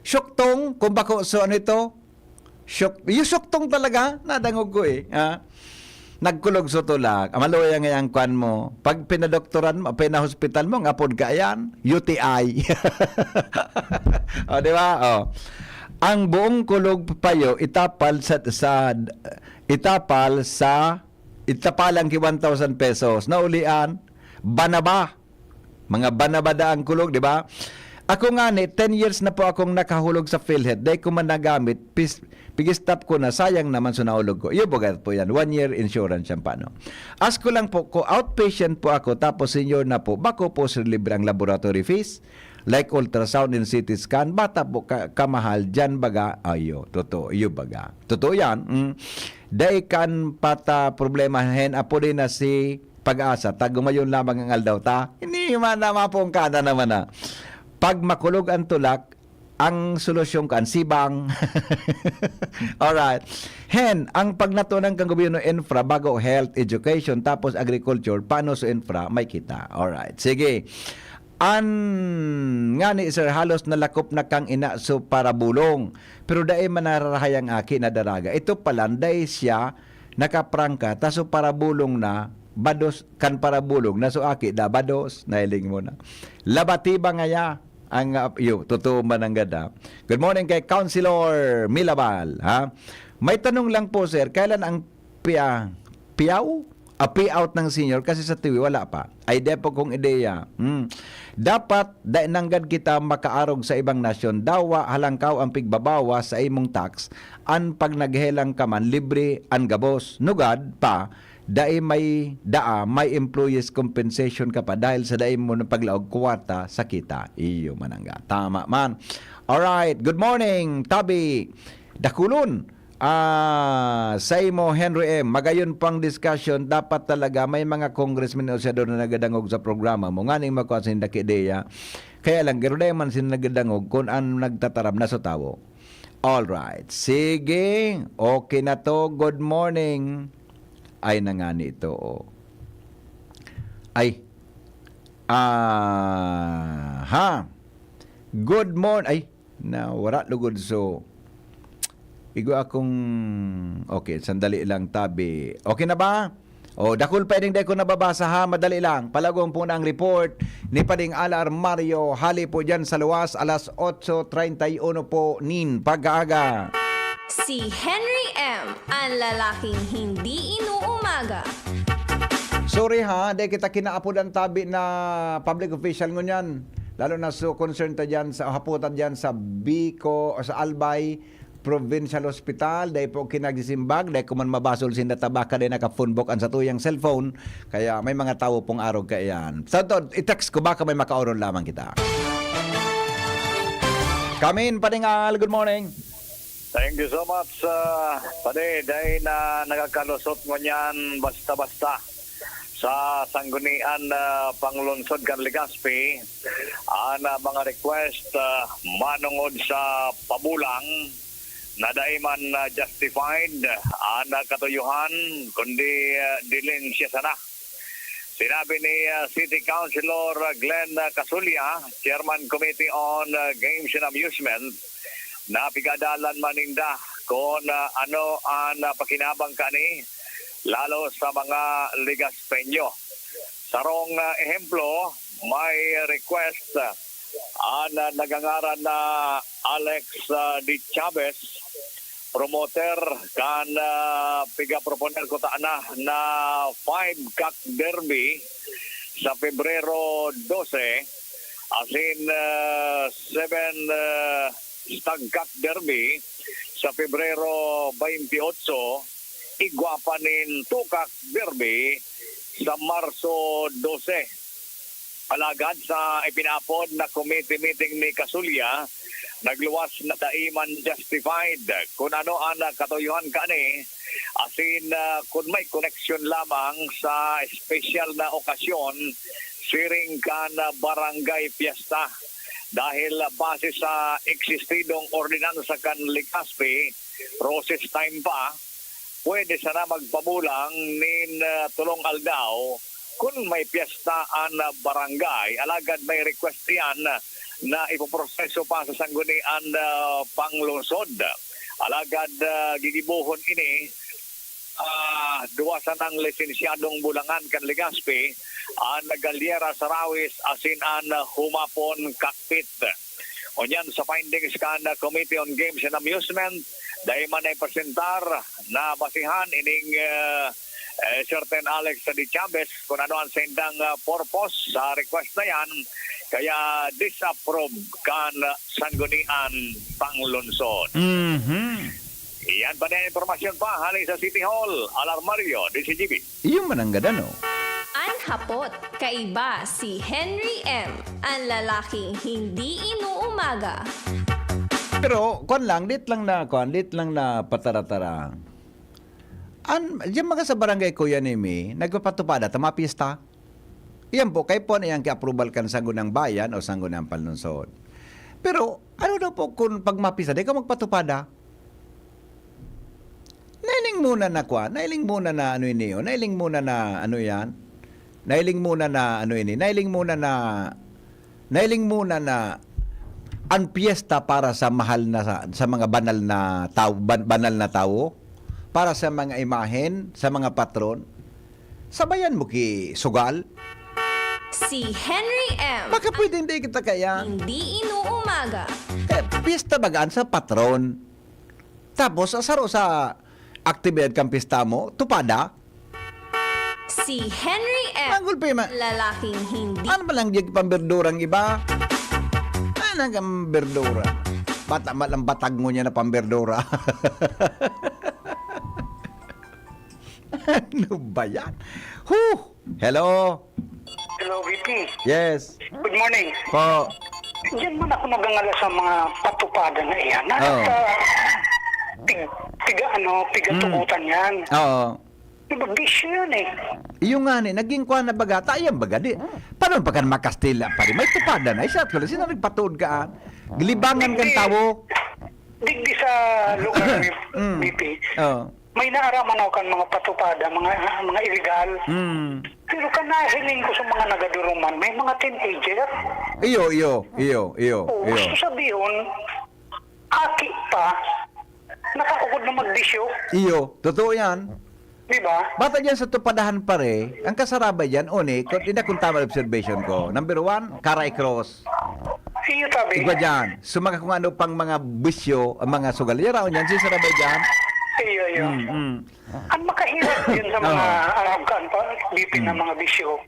Syoktong, kung bako, so ano ito? Yung syoktong talaga, nadangog ko Nagkulog so tulak. Maluya nga yung kwan mo. Pag pinadoktoran mo, pinahospital mo, ngapod ka yan, UTI. Di ba? Ang buong kulog payo itapalang ki 1,000 pesos. Naulian, banaba. Mga banabada ang kulog, di ba? Ako nga 10 years na po akong nakahulog sa PhilHealth. Dahil ko man nagamit, pigistap ko na, sayang naman sa naulog ko. Iyo bagat po yan, 1 year insurance yan paano. Ask ko lang po, ko outpatient po ako, tapos senior na po, bako po sa libre ang laboratory fees, like ultrasound and CT scan, bata po kamahal, dyan baga, ayo, totoo, iyo baga. Totoo yan. Dahil kan pata problema, hen apo din na si Pag-asa, tagumayon lamang ang aldaw ta, hindi man na mapungkada naman na. Pag makulog ang tulak, ang solusyon kan sibang. Alright. Hen, ang pagnatunan kang gobyerno infra bago health, education, tapos agriculture, paano sa infra, may kita. Alright. Sige. Nga ni sir, halos nalakop na kang ina so para bulong. Pero dahil manarahayang aki na daraga. Ito pala, dahil siya nakaprangka, taso para bulong na, bados kan para bulong, na so aki, da bados, nailing mo na. Labatiba nga ya, ang totoo man ang gada. Good morning kay Councilor Milabal. Ha? May tanong lang po sir, kailan ang payout ng senior kasi sa TV wala pa. Ay depo kong ideya. Dapat dainanggad kita makaarog sa ibang nasyon. Dawa halangkaw ang pigbabawa sa imong tax. An pag naghelang ka man libre ang gabos. Nugad pa may employees compensation ka pa dahil sa daim mo ng paglaog kwarta sa kita. Iyo manangga. Tama man. Alright. Good morning, Tabi Dakulon. Sa imo Henry M, magayon pang discussion, dapat talaga may mga congressman o senador na nagadangog sa programa mo nga ning makuha sa ideya. Kaya lang gero man sin nagadangog kung an nagtatarab na sa tawo. All right, sige, okay na to. Good morning. Ay nangani ito. Ay good morning. Ay na wala lugod so igo akong... Okay, sandali lang, Tabi. Okay na ba? Dakul pwedeng ko nababasa ha, madali lang. Palagong po na ang report ni Pading Alar Mario. Hali po dyan sa luwas, alas 8:31 po, pag-aaga. Si Henry M., ang lalaking hindi inuumaga. Sorry ha, di kita kinaapod ang Tabi na public official ngunyan. Lalo na so concerned ta dyan sa haputan dyan sa Bico o sa Albay Provincial Hospital, dahil po kinagisimbag, dahil kuman mabasol sinda tabaka, dahil naka-phone book ang sa tuyang cellphone, kaya may mga tao pong arog kayan. So, i-text ko baka may makauron lamang kita. Kamin, Padingal, good morning. Thank you so much, Pade, dahil na nagakalusot mo niyan basta-basta sa sanggunian panglungsod kan Legazpi, mga request manungod sa pabulang na daiman justified katuyuhan kundi dilin siya sana. Sinabi ni City Councilor Glenn Casulia, Chairman Committee on Games and Amusement, na pigadalan maninda kung ano ang pakinabang kani lalo sa mga Legaspeño. Sarong ehemplo, may request nagangaran na Alex Di Chavez, promoter kan piga-proponer ko taana na 5 Kak Derby sa Pebrero 12 asin 7 Stag Kak Derby sa Pebrero 28, igwapanin 2 Kak Derby sa Marso 12. Alagad sa ipinapod na committee meeting ni Casulia, nagluwas na daiman justified kung ano ang katuyuhan kani asin kung may connection lamang sa special na okasyon siring kan barangay fiesta dahil base sa eksistidong ordinansa kan Legazpi process time pa pwede sana magpabulang nin tulong aldaw kung may fiesta ang barangay. Alagad may request yan na ipoproseso pa sa sanggunian panglungsod. Alagad gigibuhon ini duwasan ng lisensyadong bulangan kan Legazpi ang nagalyera sa rawis asin ang humapon kakpit. Onyan sa findings kan Committee on Games and Amusement dahil man ay presentar na basihan ining certain Alex Di Chavez kung ano ang sendang purpose sa request na yan. Kaya disapprove kan sanggunian panglungsod. Iyan pa din informasyon pa hali sa City Hall. Alarmario, DCGB. Iyon man ang ganda, no? Ang hapot, kaiba si Henry M., ang lalaking hindi inuumaga. Pero, dit lang na patara-tara. Diyan mga sa barangay Kuya Nemi, nagpapatupada, tama pista. Yan po, kay po na yan ki-approval kan sa gunang bayan o sa gunang palunsod. Pero, ano daw po kung pag mapisa, di ka magpatupada? Nailing muna na kwa, nailing muna na ano ini, nailing muna na ano yan, nailing muna na ano ini, nailing muna na ang piyesta para sa mahal na sa mga banal na tao, para sa mga imahen, sa mga patron. Sabayan mo ki sugal. Si Henry M. Baka pwede hindi kita kaya. Hindi inuumaga. Pista bagaan sa patron. Tapos asaro sa aktibidad kang pista mo, tupada. Si Henry M. Manggol pa yung Lalaking hindi. ano ba lang yung pamberdurang iba? Ano ang berdura? Malang batag mo niya na pamberdura. Ano ba yan? Hello? Hello, VP. Yes. Good morning. Po. Diyan man ako nagangala sa mga patupada na iyan. Pigatugutan yan. Oo. Diba, bisyo yan eh. Yung nga ni, naging kuha na baga, tayang baga di. Paano pa kan makastila pa rin? May tupada na. Isat ko lang, sino nagpatuod ka? Gilibangan kang tawo. Digdi sa lugar ni VP. Oo. May naaraman ako kan mga patupada, mga illegal. Pero kanahiling ko sa mga nagaduruman, may mga teenager. Iyo. Gusto sabihin, aki pa, nakaukod na magbisyo. Iyo, totoo yan. Diba? Bata dyan sa tupadahan pare, ang kasarabay dyan, hindi kung tama observation ko. Number 1, Karay Cross. Iyo tabi. Igwa dyan, sumaka kung ano pang mga bisyo, ang mga sugal. Yaraon yan, si sarabay dyan. Iyo. Ang makahirap yun sa mga Arabkan pa, BP na mga bisyo.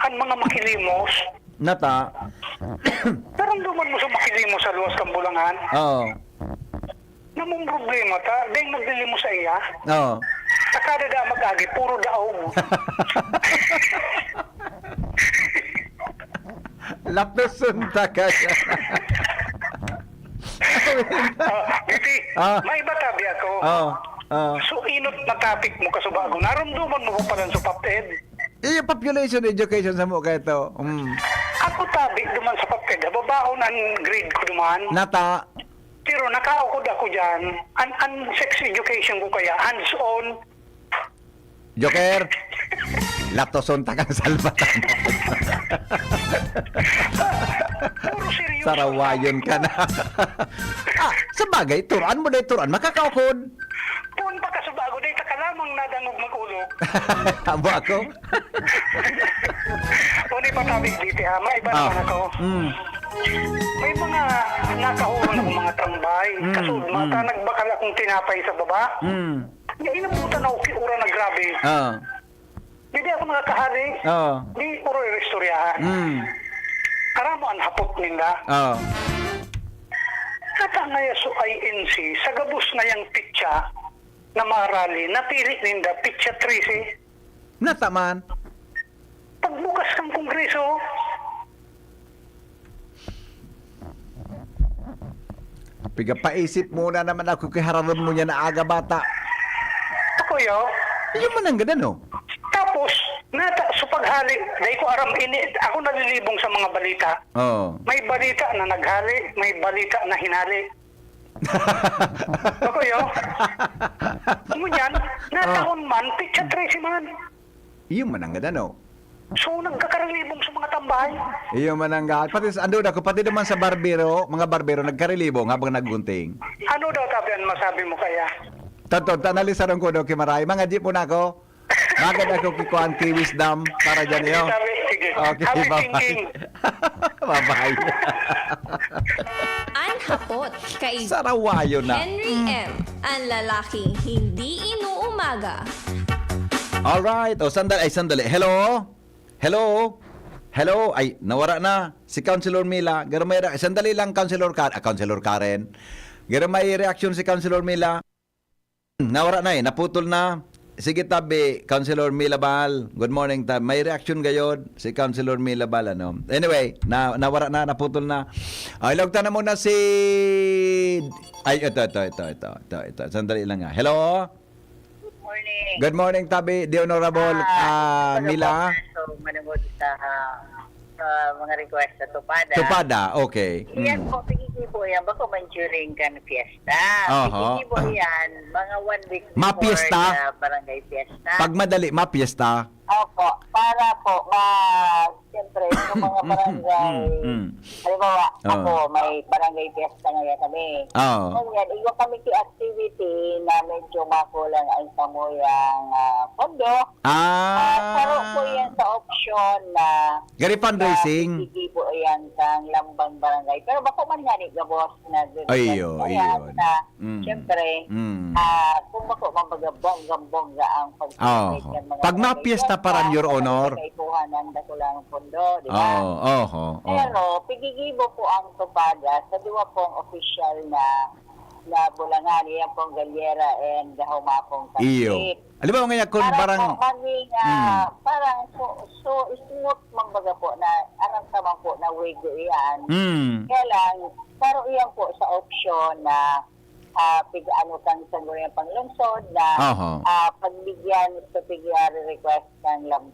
Ang mga makilimos. Nata. Naramdaman mo sa makilimos sa luwas kang bulangan? Oo. Namong problema ta, dahil nagdilimos sa iya. Oo. Sakada da mag-agi, puro daog. Lapnosunta ka siya. Biti, may batabi ako. So inot na topic mo kasubago. Naramdaman mo ko pala sa PAPED. Yung population education sa mo kayo to. Ako tabi duman sa PAPED. Babaon ang grade ko duman. Nata. Pero nakaukod ako dyan. An sex education ko kaya, hands-on. Joker. Lapnosunta kang salbatan. Puro seryoso. Sarawayon ka na. Sa bagay, turan mo na turan. Makakaukod. Puan pa ka sa bago, dahil ka lamang nadangog mag-ulog. Abo ako? Puni pa tabig dito ha, may iba naman ako. May mga nakahulong ng mga tambay. Kasud, mata nagbakal akong tinapay sa baba. Inabutan ako kiura na grabe. Hindi ako nakakahali. Di puro i-restoryahan. Karamo ang hapot nila. Kata ngaya so INC, sa gabos na yung pitsa na marali, napili ninda pitsa 13. Nataman. Pagbukas ng kongreso, Piga paisip muna naman ako kay hararam mo niya na aga bata. ako yo. Yung man ang ganda no? Tapos, sa paghali, dahil ko aram ako nalilibong sa mga balita. May balita na naghali, may balita na hinali. Ako yo. Ngunyan, natahon man, pitsa 13 man. Yung man ang ganda no? So, nagkakaralibong sa mga tambay. Iyo mananggal. Pati ando ako pati naman sa barbero, mga barbero nagkarelibong habang naggunting. Ano daw tabi ang masabi mo kaya? Tanto tanalisaron ko do kimaray. Mga jeep po na ako. Magad ako kikuan kay wisdom para dyan iyo. Sige. Okay, Happy bye-bye. thinking. Bye-bye. Anhapot kay Sarawayo na. Henry M. Ang lalaking hindi inuumaga. Alright. O sandali. Hello. Ay, nawara na. Si Councilor Mila. Sandali lang, Councilor Karen. May reaction si Councilor Mila. Nawara na naputol na. Sige tabi, Councilor Mila Bal. Good morning tabi. May reaction gayod si Councilor Mila Bal. Ano? Anyway, nawara na, naputol na. Ay, lagta na muna si... Ay, ito. Sandali lang nga. Hello? Morning. Good morning, Tabi. The Honorable Mila. manungod sa mga request sa Tupada. Tupada, okay. Iyan po, pigigibo yan. Bako man during kan fiesta. Oho. Pigigibo yan, mga 1 week before Ma-fiesta? the barangay fiesta. Pag madali, mapiesta. Opo, para po, siyempre, sa mga barangay, halimbawa, ako, may barangay fiesta ngayon kami. Oo. Ngayon, iwa kami ki activity na medyo makulang ang samuyang pondo. Pero po yan sa option na Gari fundraising. hindi po yan sa lambang barangay. Pero bako man nga ni Gabos na Ayo. siyempre, kung bako mambaga bonggang-bongga ang Oh. Pag mapiesta paran, Your Honor. Kaipuhanan da ko lang pondo, di ba? Pero, pigigibo po ang Tupada sa duwa pong official na bulangan, yan pong Galyera and Humapong Iyo. Kapit. Alam mo ngayon kung Para parang... po, maging, parang so smooth mambaga po na anong tamang po na wigo yan. Kaya lang, pero iyan po sa option na ano kang sangguniang panglungsod na pagbigyan sa request ng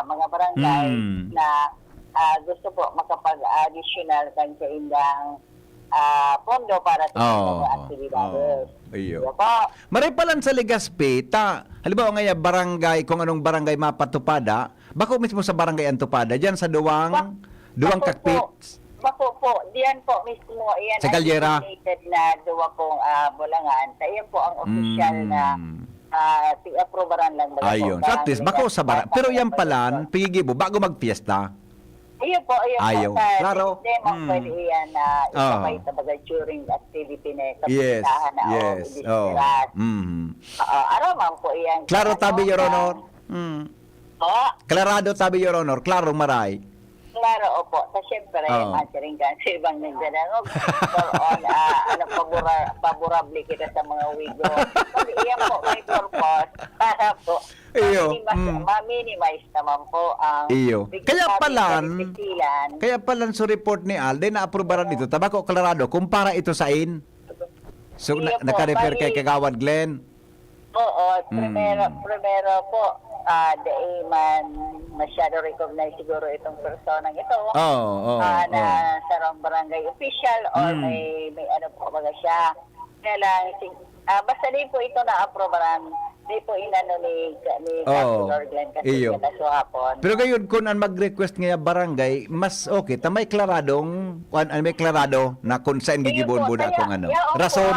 mga barangay na gusto po makapag-additional kan sa indang pondo para sa mga aktibidades. Maray palan sa Legazpi, halimbawa ngayon barangay, kung anong barangay mapatupada, bako mismo sa barangay Antupada, dyan sa duwang kakpit. Bako po, diyan po mismo, iyan Sa Galyera. ang designated na duwa pong bulangan. Sa iyan po ang official na approveran lang. Ayun. So at least, bako sa barangay. Pero yan palan, pigigibo, bago magpiesta. Iyon po, Ayaw. po. Sa Klaro. sistema, pwede iyan na isabay sa baga during activity na Yes. kapitahan na Yes. araman po iyan. Klaro tabi, Your Honor. Po? Klarado tabi, Your Honor. Klaro maray. Klaro, opo. Sa siyempre, matchering ka sa ibang nagdadangog. For on, favorable kita sa mga wigo. Kasi iyan po, may purpose. Para po, ma-minimize naman po ang Kaya palan sa report ni Alde na aprobaran ito. Tabako klarado, kumpara ito sa in. So, naka-refer kay Kagawad Glenn. Oo, primero po, man masyado recognize siguro itong personang ito na sa wrong barangay official or may ano po baga siya. Kaya lang, basta di po ito na-aprobaran, di po inano ni Councilor Glenn kasi so hapon. Pero gayon, kung ang mag-request nga barangay, mas okay, may klaradong, may klarado na kung saan gigibon-buda kung ano. Rason.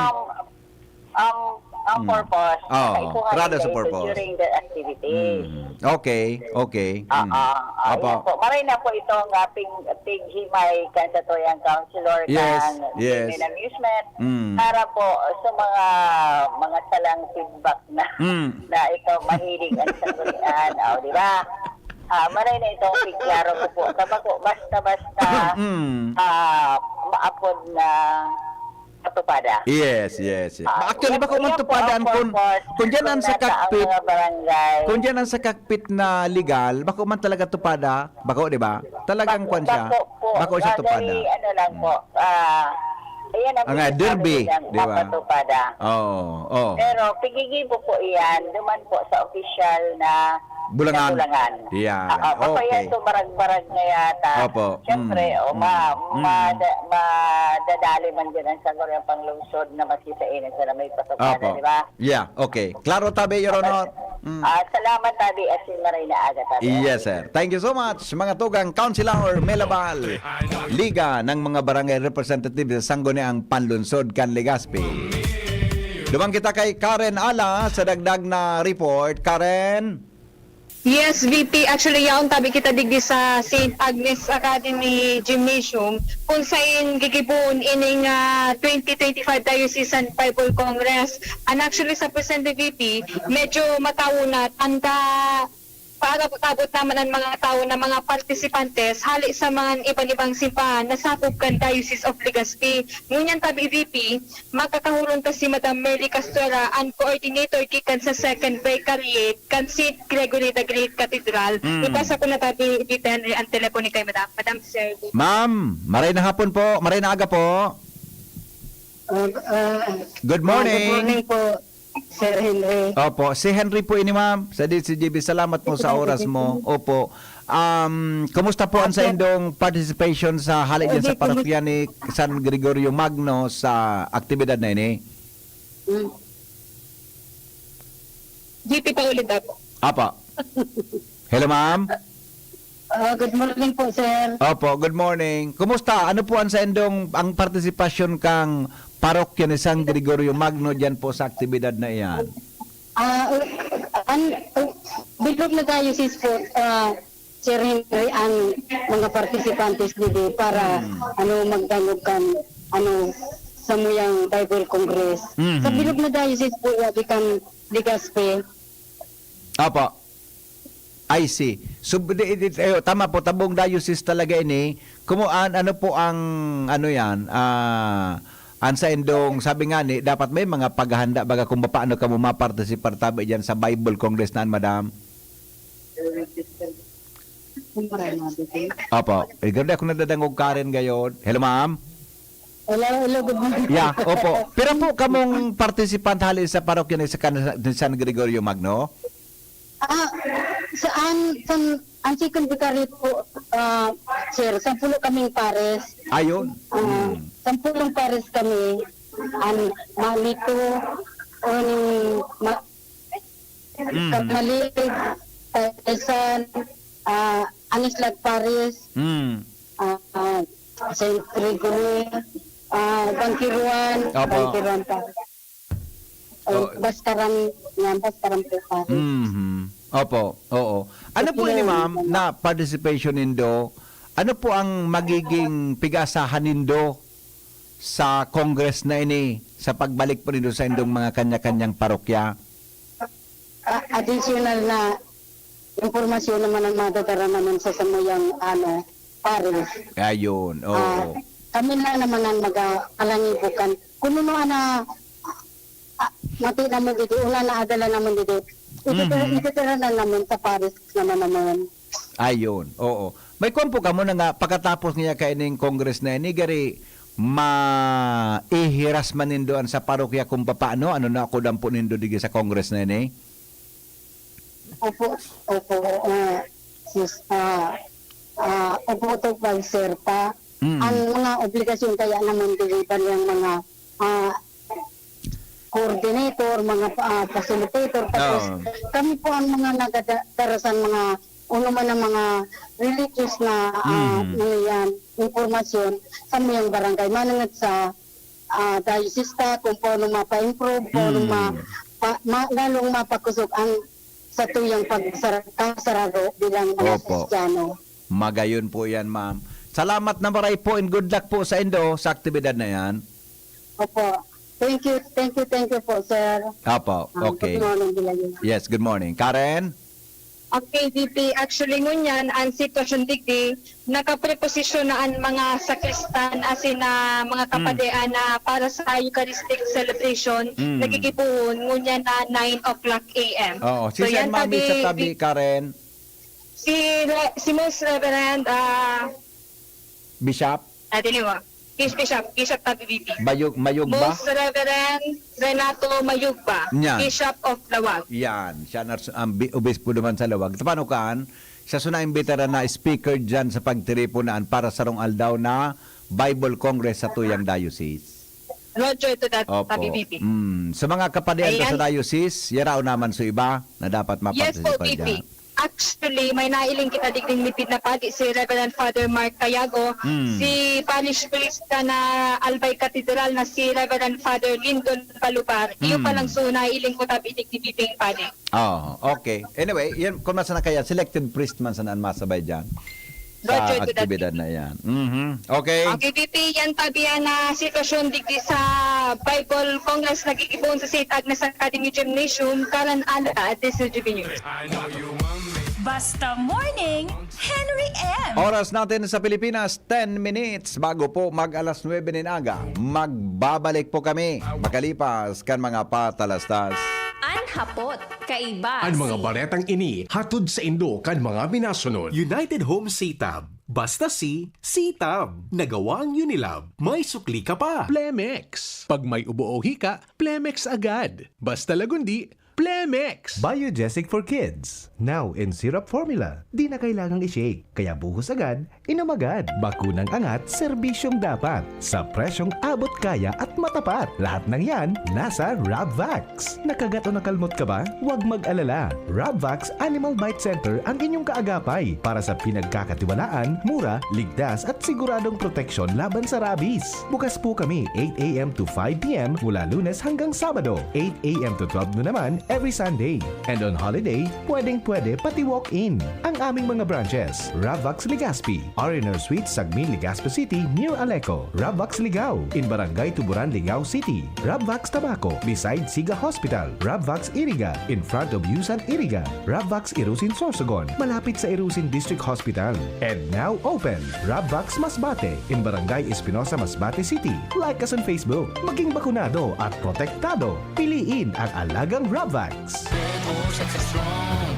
Ang purpose. Klaro sa purpose. During the activity. Okay. Ayan po. Maray na po itong himay kan sa toyang councilor Yes. ng amusement para po sa mga salang feedback na ito mahilig ang sanggunian. Di ba? Maray na itong klaro ko po. Kapag basta maapod na Tupada. Yes. Actually, bako man tupadaan kung dyan ang sa kakpit, kung dyan ang sa kakpit na legal, bako man talaga tupada, bako, di ba? Talagang kwan siya. Bako siya tupada. Ano lang po, ayan ang derby, di ba? Pero pigigibo po iyan, duman po sa official na Bulangan. Yeah. Okay. So barag-barag na yata. Opo. Siyempre, madadali man din ang sangguniang panglungsod na masisainin sa may patupada, di ba? Yeah, okay. Klaro tabi, Your Honor. Salamat tabi, asin maray na aga tabi. Yes, sir. Thank you so much, mga tugang Councilor Melabal, Liga ng mga barangay representative sa sangguniang panlunsod kan Legazpi. Dumang kita kay Karen Ala sa dagdag na report. Karen? Yes, VP. Actually, yaon tabi kita digdi sa St. Agnes Academy Gymnasium kung saan gigibun ining 2025 Diocesan Bible Congress. And actually sa present VP, medyo matawunat ang paabot naman ang mga tao na mga partisipantes hali sa mga ibang-ibang simbahan na sakop kan Diocese of Legazpi. Ngunyan tabi VP, makakahulong ta si Madam Merly Castuera ang coordinator kikan sa Second Vicariate kan St. Gregory the Great Cathedral. Ipasa ko na tabi VP Henry ang telepono kay Madam Sir. Ma'am, maray na hapon po, maray na aga po. Good morning. Good morning po. Sir Henry. Opo, si Henry po ini ma'am sa DCGB. Salamat po sa oras mo. Opo. Kumusta po ang sa indong participation sa halik dyan sa parokya ni San Gregorio Magno sa aktibidad na ini? GP pa ulit ako. Apa. Hello ma'am. Good morning po, sir. Opo, good morning. Kumusta? Ano po ang sa indong ang partisipasyon kang parokya ni San Gregorio Magno dyan po sa aktibidad na iyan? Bilog na tayo sis po, Sir Henry, ang mga participantes dito para magdalog kan sa muyang Bible Congress. Sa bilog na tayo sis po, kan Ligaspe. Apa. I see. So, tama po, tabong diocese talaga ini. Ano po ang, ang sa indong, sabi nga ni, dapat may mga paghahanda baga kung paano ka mo maparticipar tabi dyan sa Bible Congress na, madam? Opo. Ganda ako nadadangog Karen gayon. Hello, ma'am? Hello, good morning. Yeah, opo. Pero po kamong participant halin sa parokya ni San Gregorio Magno? Ang second vicary po, sir, 10 kaming pares. Ayun. 10 pares kami. Malito, Kamalig, Taisan, Anislag Pares, St. Gregory, Bangkiruan pa. Bastaran po Pares. Opo, oo. Ano po ini ma'am na participation nindo? Ano po ang magiging pigasahan nindo sa Congress na ini sa pagbalik po nindo sa indong mga kanya-kanyang parokya? Additional na impormasyon naman ang madadala naman sa samayang pares. Ayun, oo. Kami na naman ang mag-alangibukan. Kung ano mati naman dito, una na adala naman dito. Ititira na naman sa pares naman. Ayun, oo. May kon po kamo na nga pagkatapos niya kaining Congress na ini gari maihiras man nindoan sa parokya kung paano na ako dampo nindo digi sa Congress na ini? Opo, opo to pa sir pa. Ang mga obligasyon kaya naman diliban yung mga coordinator, mga facilitator, tapos kami po ang mga nagdarasan mga man ng mga religious na informasyon sa mga barangay. Manangat sa diocese kung paano mapa-improve, paano lalong mapakusok ang sa tuyang pagsarado bilang mga Kristiyano. Magayon po yan, ma'am. Salamat na maray po and good luck po sa Indo sa aktibidad na yan. Opo. Thank you po, sir. Opo, okay. Good morning, Bilayo. Yes, good morning. Karen? Okay, DP. Actually, ngunyan, ang sitwasyon digdi, nakapreposisyon na ang mga sakristan asin na mga kapadean na para sa Eucharistic celebration, nagigipuhon ngunyan na 9 o'clock a.m. Oo, si San Mami sa tabi, Karen? Si Most Reverend Bishop? Diliwa. Bishop Tabi BP. Mayugba? Most Reverend Renato Mayugba, Yan. Bishop of Lawag. Yan, siya ang obispo naman sa Lawag. Paano kaan? Siya sunaimbitara na speaker dyan sa pagtiripunaan para sa rong aldaw na Bible Congress sa tuyang diocese. Roger to that, Tabi BP. Sa mga kapadean sa diocese, yarao naman sa iba na dapat mapartisipan dyan. Actually, may nailing kita digding lipid na padi si Reverend Father Mark Cayago, si Parish Priest na Albay Cathedral na si Reverend Father Lyndon Palupar. Iyo pa lang so nailing ko tabi digding padi. Oh, okay. Anyway, yan, kung nasa na kaya, selected priest man sa naan masabay dyan. Sa aktibidad na yan. Okay. Okay, DP, yan tabi na sitwasyon digdi sa Bible Congress nagigibon sa St. Agnes Academy Gymnasium, Karan Ala, DCGB News. Basta Morning, Henry M. Oras natin sa Pilipinas, 10 minutes bago po mag-alas 9 ng aga. Magbabalik po kami makalipas kan mga patalastas. Anhapot, kaiba Ang mga baretang ini, hatod sa Indo kan mga minasunod. United Home Sitab, Basta C-Tab. Nagawang Unilab. May sukli ka pa. Plemex. Pag may ubo o hika, Plemex agad. Basta lagundi, Plemex. Biogesic for Kids. Now in syrup formula. Di na kailangang i-shake. Kaya buhos agad, inom agad. Bakunang angat, serbisyong dapat. Sa presyong abot kaya at matapat. Lahat ng yan, nasa Rabvax. Nakagat o nakalmot ka ba? Huwag mag-alala. Rabvax Animal Bite Center ang inyong kaagapay para sa pinagkakatiwalaan, mura, ligtas at siguradong proteksyon laban sa rabies. Bukas po kami 8 a.m. to 5 p.m. mula Lunes hanggang Sabado. 8 a.m. to 12 noon naman every Sunday. And on holiday, pwedeng-pwede pati walk-in. Ang aming mga branches, Rabvax Legazpi, R&R Suites, Sagmin, Legazpi City, near Aleco. Rabvax Ligao, in Barangay Tuburan, Ligao City. Rabvax Tabaco, beside Siga Hospital. Rabvax Iriga, in front of Yusan Iriga. Rabvax Irusin Sorsogon, malapit sa Irusin District Hospital. And now open, Rabvax Masbate, in Barangay Espinosa, Masbate City. Like us on Facebook. Maging bakunado at protektado. Piliin ang alagang Rabvax.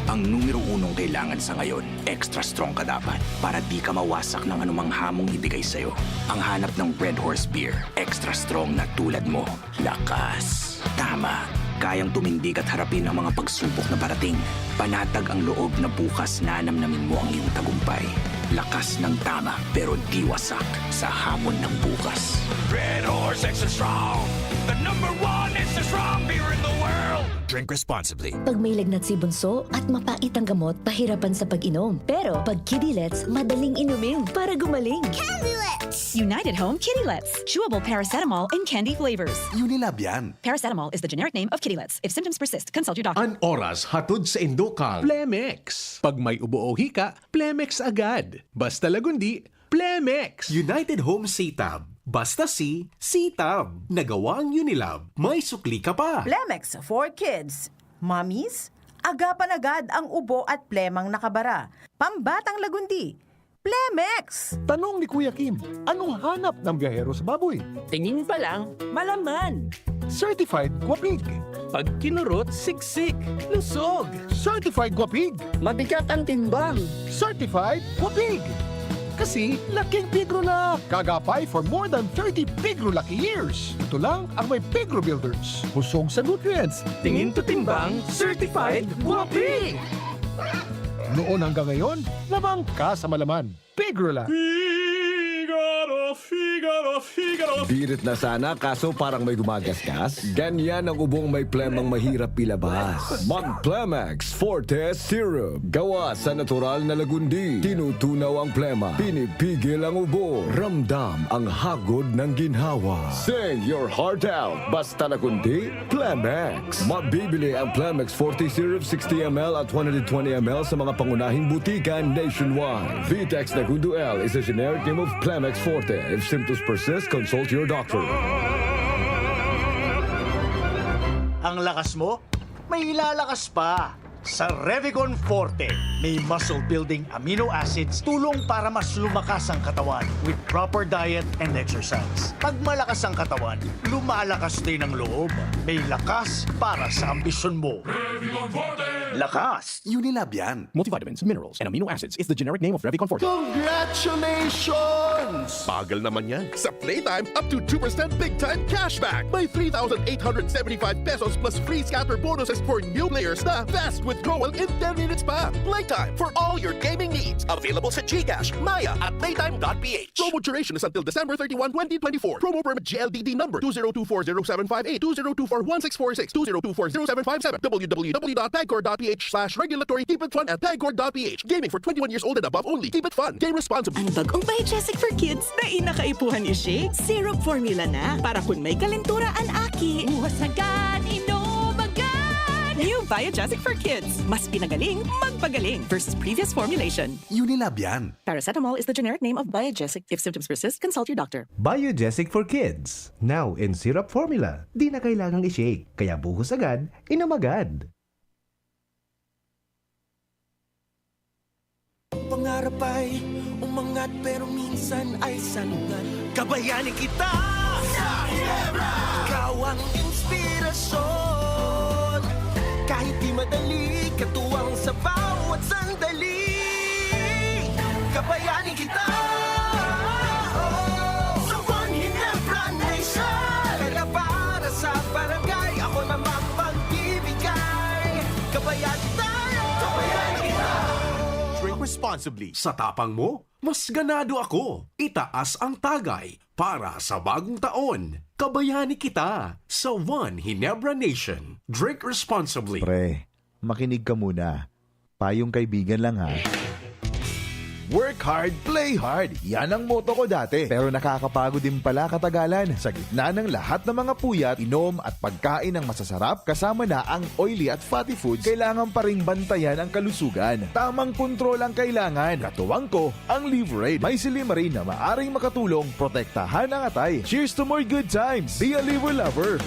Ang numero unong kailangan sa ngayon, extra strong ka dapat para di ka mawasak ng anumang hamong ibigay sa'yo. Ang hanap ng Red Horse Beer, extra strong na tulad mo. Lakas. Tama. Kayang tumindig at harapin ang mga pagsubok na parating. Panatag ang loob na bukas na namnamin mo ang iyong tagumpay. Lakas ng tama pero di wasak sa hamon ng bukas. Red Horse Extra Strong, the #1 extra strong beer in the world. Drink responsibly. Pag may lagnat si Bunso at mapait ang gamot, pahirapan sa pag-inom. Pero pag Kidilets, madaling inumin para gumaling. Kidilets! United Home Kidilets. Chewable paracetamol in candy flavors. Unilab yan. Paracetamol is the generic name of Kidilets. If symptoms persist, consult your doctor. An oras hatod sa Indokang. Plemex. Pag may ubo o hika, Plemex agad. Basta lagundi, Plemex. United Home C-Tab. Basta C-Tab. Nagawang Unilab. May sukli ka pa. Plemex for Kids. Mommies, agapan agad ang ubo at plemang nakabara. Pambatang lagundi, Plemex. Tanong ni Kuya Kim, anong hanap ng biyahero sa baboy? Tingin pa lang, malaman. Certified Guapig. Pag kinurot, siksik, lusog. Certified Guapig. Mabigat ang timbang. Certified Guapig. Kasi laking Pigro na. Kagapay for more than 30 Pigro Lucky years. Ito lang ang may Pigro Builders. Busog sa nutrients. Tingin to timbang, certified guwapi. Noon hanggang ngayon, lamang ka sa malaman. Pigro lang. Figaro. Birit na sana kaso parang may gumagasgas. Ganyan ang ubong may plemang mahirap ilabas. Mag-Plemex Forte Syrup. Gawa sa natural na lagundi. Tinutunaw ang plema. Pinipigil ang ubo. Ramdam ang hagod ng ginhawa. Sing your heart out. Basta lagundi, Plemex. Mabibili ang Plemex Forte Syrup 60ml at 120ml sa mga pangunahing butika nationwide. Vitex Nagundo L is a generic name of Plemex Forte. If symptoms persist, consult your doctor. Ang lakas mo, may ilalakas pa. Sa Revicon Forte, may muscle-building amino acids tulong para mas lumakas ang katawan with proper diet and exercise. Pag malakas ang katawan, lumalakas din ang loob. May lakas para sa ambisyon mo. Revicon Forte! Lakas! Unilab yan. Multivitamins, minerals, and amino acids is the generic name of Revicon Forte. Congratulations! Bagal naman yan. Sa Playtime, up to 2% big-time cashback. May 3,875 pesos plus free scatter bonuses for new players na fast withdrawal in 10 minutes pa. Playtime for all your gaming needs. Available sa GCash, Maya, at playtime.ph. Promo duration is until December 31, 2024. Promo permit GLDD number 20240758, 20241646, 20240757, www.tagcore.ph/regulatory. Keep it fun at tagcore.ph. Gaming for 21 years old and above only. Keep it fun. Game responsibly. Ang bagong Biogesic for Kids na inakaipuhan i-shake. Syrup formula na para kung may kalentura ang aki. Uwasagan, inom agad! New Biogesic for Kids. Mas pinagaling, magpagaling versus previous formulation. Unilab yan. Paracetamol is the generic name of Biogesic. If symptoms persist, consult your doctor. Biogesic for Kids. Now in syrup formula. Di na kailangang i-shake. Kaya buhos agad, inom agad. Pangarap ay umangat pero minsan ay sanungat. Kabayanin kita sa Ginebra. Ikaw ang inspirasyon. Kahit di madali, katuwang sa bawat sandali. Kabayanin kita responsibly. Sa tapang mo, mas ganado ako. Itaas ang tagay para sa bagong taon. Kabayani kita sa One Ginebra Nation. Drink responsibly. Pre, makinig ka muna. Payong kaibigan lang ha. Work hard, play hard. Yan ang motto ko dati. Pero nakakapagod din pala katagalan. Sa gitna ng lahat ng mga puyat, inom at pagkain ng masasarap, kasama na ang oily at fatty foods, kailangan pa ring bantayan ang kalusugan. Tamang kontrol ang kailangan. Katuwang ko, ang Liverade. May silimarin na maaring makatulong, protektahan ang atay. Cheers to more good times. Be a liver lover.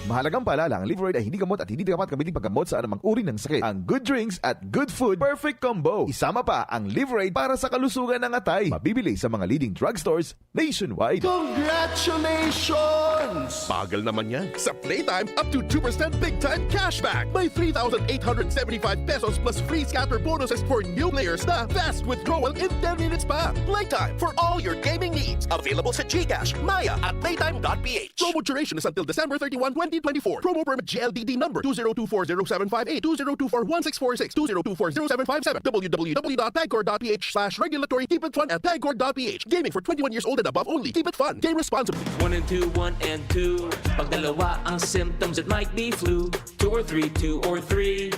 Mahalagang paalala, ang Liverade ay hindi gamot at hindi dapat kabiling paggamot sa anumang uri ng sakit. Ang good drinks at good food, perfect combo. Isama pa ang Liverade para sa kalusugan ng atay. Mabibili sa mga leading drugstores nationwide. Congratulations! Bagal naman yan. Sa Playtime, up to 2% big time cashback. May 3,875 pesos plus free scatter bonuses for new players na fast withdrawal in 10 minutes pa. Playtime for all your gaming needs. Available sa GCash, Maya at playtime.ph. Promo duration is until December 31, 2024. Promo permit GLDD number 20240758, 20241646, 20240757, www.tagcore.ph/regulatory. Keep it fun at tagcore.ph. Gaming for 21 years old and above only. Keep it fun. Game responsibly. 1 and 2, 1 and 2. Pag dalawa ang symptoms, it might be flu. 2 or 3, 2 or 3.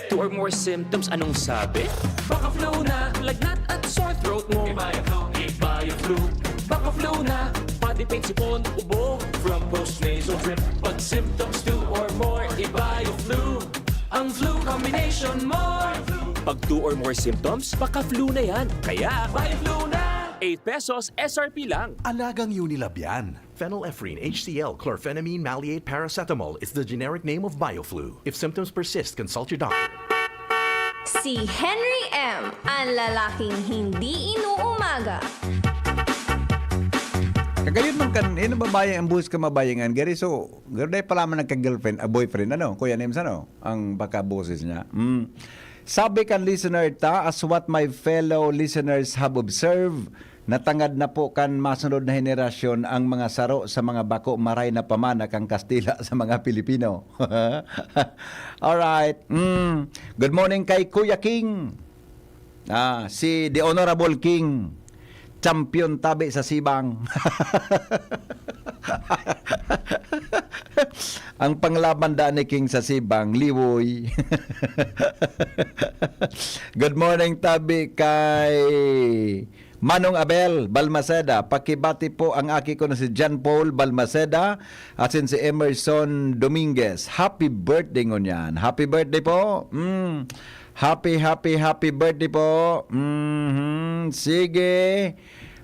2 or more symptoms, anong sabi? Baka flu na, lagnat at sore throat mo. Iba yung flu. Baka flu na, body pain, sipon, ubo. From post-nasal drip, pag symptoms 2 or more, iba yung flu. Ang flu combination mo. Pag 2 or more symptoms, baka flu na yan. Kaya, iba yung flu na. 8 pesos, SRP lang. Alagang Unilab yan. Phenylephrine, HCl, chlorphenamine, maleate, paracetamol is the generic name of BioFlu. If symptoms persist, consult your doctor. Si Henry M., ang lalaking hindi inuumaga. Kagayon man kan, babae ang buhos ka mabayangan. Gari, so, gari pala man nagka-girlfriend, a boyfriend, ano? Kuya Nems, ano? Ang baka boses niya. Sabi kan listener ta, as what my fellow listeners have observed, natangad na po kan masunod na henerasyon ang mga saro sa mga bako maray na pamana kang Kastila sa mga Pilipino. Alright. Good morning kay Kuya King. Si The Honorable King. Champion tabi sa Sibang. Ang panglaban daan ni King sa Sibang, Liwoy. Good morning tabi kay Manong Abel Balmaceda. Pakibati po ang aki ko na si John Paul Balmaceda at si Emerson Dominguez. Happy birthday ngunyan. Happy birthday po. Happy birthday po. Sige.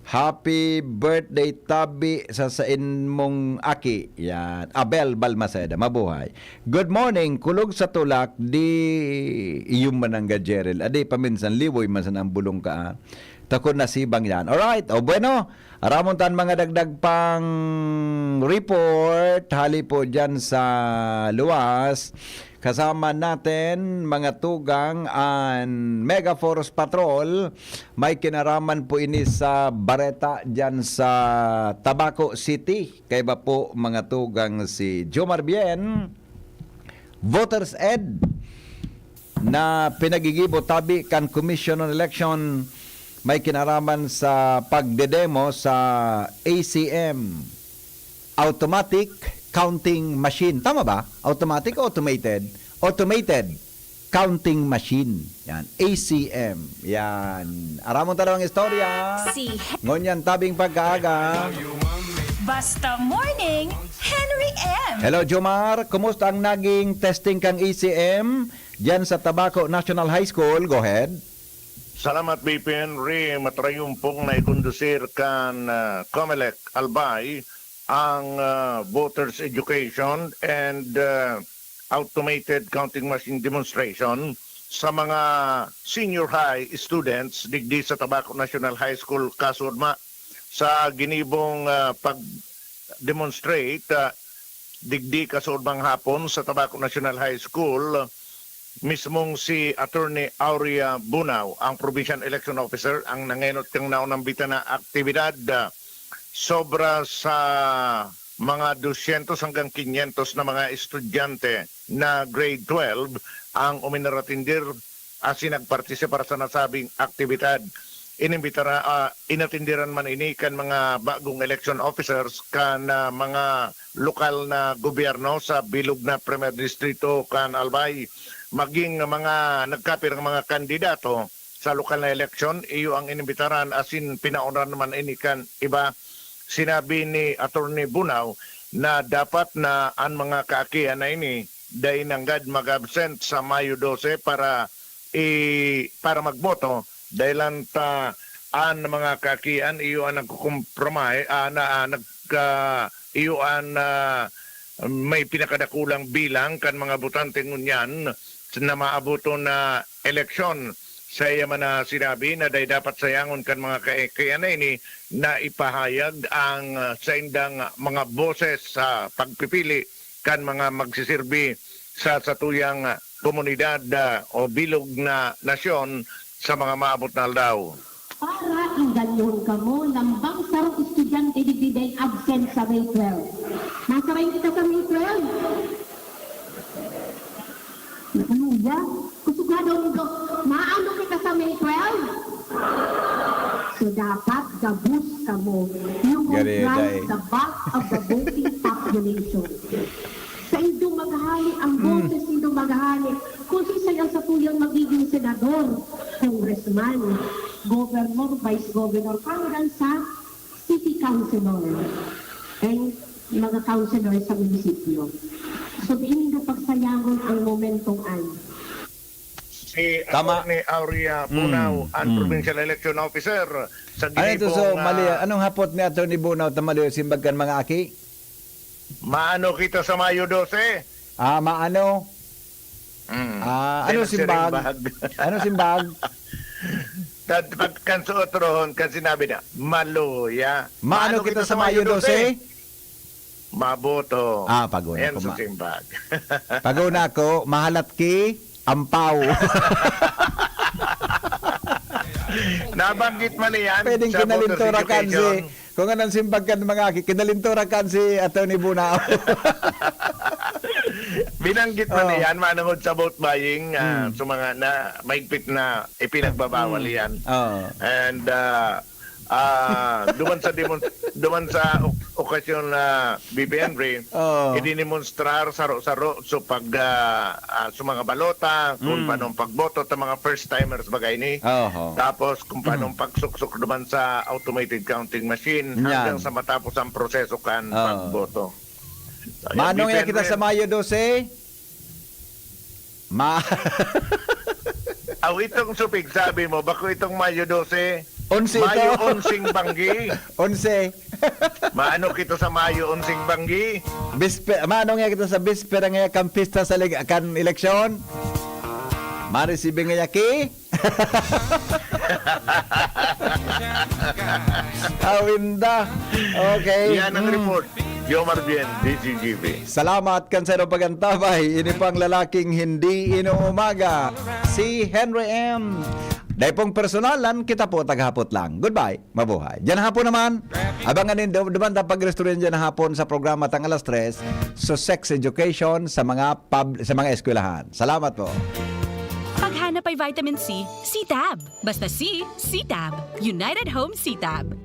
Happy birthday tabi sa sain mong aki. Yan. Abel Balmaceda. Mabuhay. Good morning. Kulog sa tulak. Di iyong manangga Jerel. Adi paminsan liwoy man sa nang bulong ka. Takon na Sibang yan. Alright. O bueno. Aramon tan mga dagdag pang report. Hali po dyan sa luwas. Kasama natin mga tugang ang Mega Force Patrol. May kinaraman po ini sa Bareta dyan sa Tabaco City. Kaya ba po mga tugang si Jomar Bien, Voters Ed, na pinagigibo tabi kan Commission on Election. May kinaraman sa pagdedemo sa ACM, Automatic Counting Machine. Tama ba? Automatic o automated? Automated Counting Machine. Yan. ACM. Yan. Aramon talawang istorya. Ngunyan tabing pagkaaga. Basta Morning, Henry M. Hello, Jomar. Kumusta ang naging testing kang ACM dyan sa Tabaco National High School? Go ahead. Salamat, BP Henry. Matrayong pong naikondusir kan Comelec Albay ang voters education and automated counting machine demonstration sa mga senior high students digdi sa Tabaco National High School Kasudma sa ginibong pag-demonstrate digdi kasudmang hapon sa Tabaco National High School. Mismong si Attorney Aurea Bunaw, ang Provincial Election Officer, ang nangenot kang naunang bitana aktibidad. Sobra sa mga 200 hanggang 500 na mga estudyante na grade 12 ang uminaratindir asin nagpartisipar sa nasabing aktibidad. Inatindiran man ini kan mga bagong election officers kan mga lokal na gobyerno sa bilog na Premier Distrito kan Albay, maging mga nagkapir ng mga kandidato sa lokal na election, iyo ang inimbitaran asin pinaunan naman ini kan iba. Sinabi ni Attorney Bunaw na dapat na ang mga kaakian na ini dahil nanggad mag-absent sa Mayo 12 para magboto dahil ang mga kaakian iyo ang nagkukompromise iyo ang may pinakadakulang bilang kan mga botante ngunyan na maabuto na eleksyon. Sa iya man na sinabi na dahil dapat sayangon kan mga kaakian na ini na ipahayag ang sa indang mga boses sa pagpipili kan mga magsisirbi sa satuyang komunidad o bilog na nasyon sa mga maabot na aldaw. Para inganyon ka mo, lambang sarong estudyante digdiday absent sa May 12. Nasarayin kita sa May 12. Nakaluya, kusugado mo, maano kita sa May 12? So dapat gabus ka mo. You will drive the bulk of the voting population. Sa indong maghahali, ang boses indong maghahali, kung sisayang sa tuyang magiging senador, congressman, governor, vice governor, hanggang sa city councilor, and mga councilor sa munisipyo. So, diin na pagsayangon ang momentong an. Si Atty. Aurea Bunaw, ang provincial election officer sa ginipong... Anong hapot ni Atty. Bunaw tamali simbagkan mga aki? Maano kita sa Mayo 12? Maano? Ano simbag? Ano simbag? Pagkan sa otrohon, kan sinabi na, maluya. Maano kita sa Mayo 12? Maboto. Paguna yan ko. Sa simbag. Paguna ko, mahalat ki, ampaw. Nabanggit man yan pwedeng sa voters kinalinturakan education. Kung anong simbagkan mga aki, kinalinturakan si Atty. Bunaw. Binanggit man yan, manungod sa vote buying, sa mga na mahigpit na ipinagbabawal yan. And duman sa okasyon na BBN Ray, idinimonstrar saro-saro so pag sa mga balota, kung paano pagboto sa mga first-timers bagay ni. Tapos kung paano pagsuksok duman sa automated counting machine hanggang sa matapos ang proseso kan pagboto. Manong ya kita sa Mayo 12? Itong supig, sabi mo, bako itong Mayo 12? 11 Mayo ito. 11 banggi. 11. Maano kita sa Mayo 11 banggi? Manong ya kita sa bispera nga kampista sa kan eleksyon? Maresibe nga yaki? Awinda. Okay. Yan ang report. Yomar Bien, DCGB. Salamat kansero pagantabay. Ini pang lalaking hindi inuumaga. Si Henry M. Dahil pong personalan, kita po taghapot lang. Goodbye, mabuhay. Diyan hapon naman, abangan din duman ta pag-restaurant dyan hapon sa programa tang alas 3 so sex education sa mga eskwelahan. Salamat po. Paghanap ay vitamin C, C-Tab. Basta C, C-Tab. United Home C-Tab.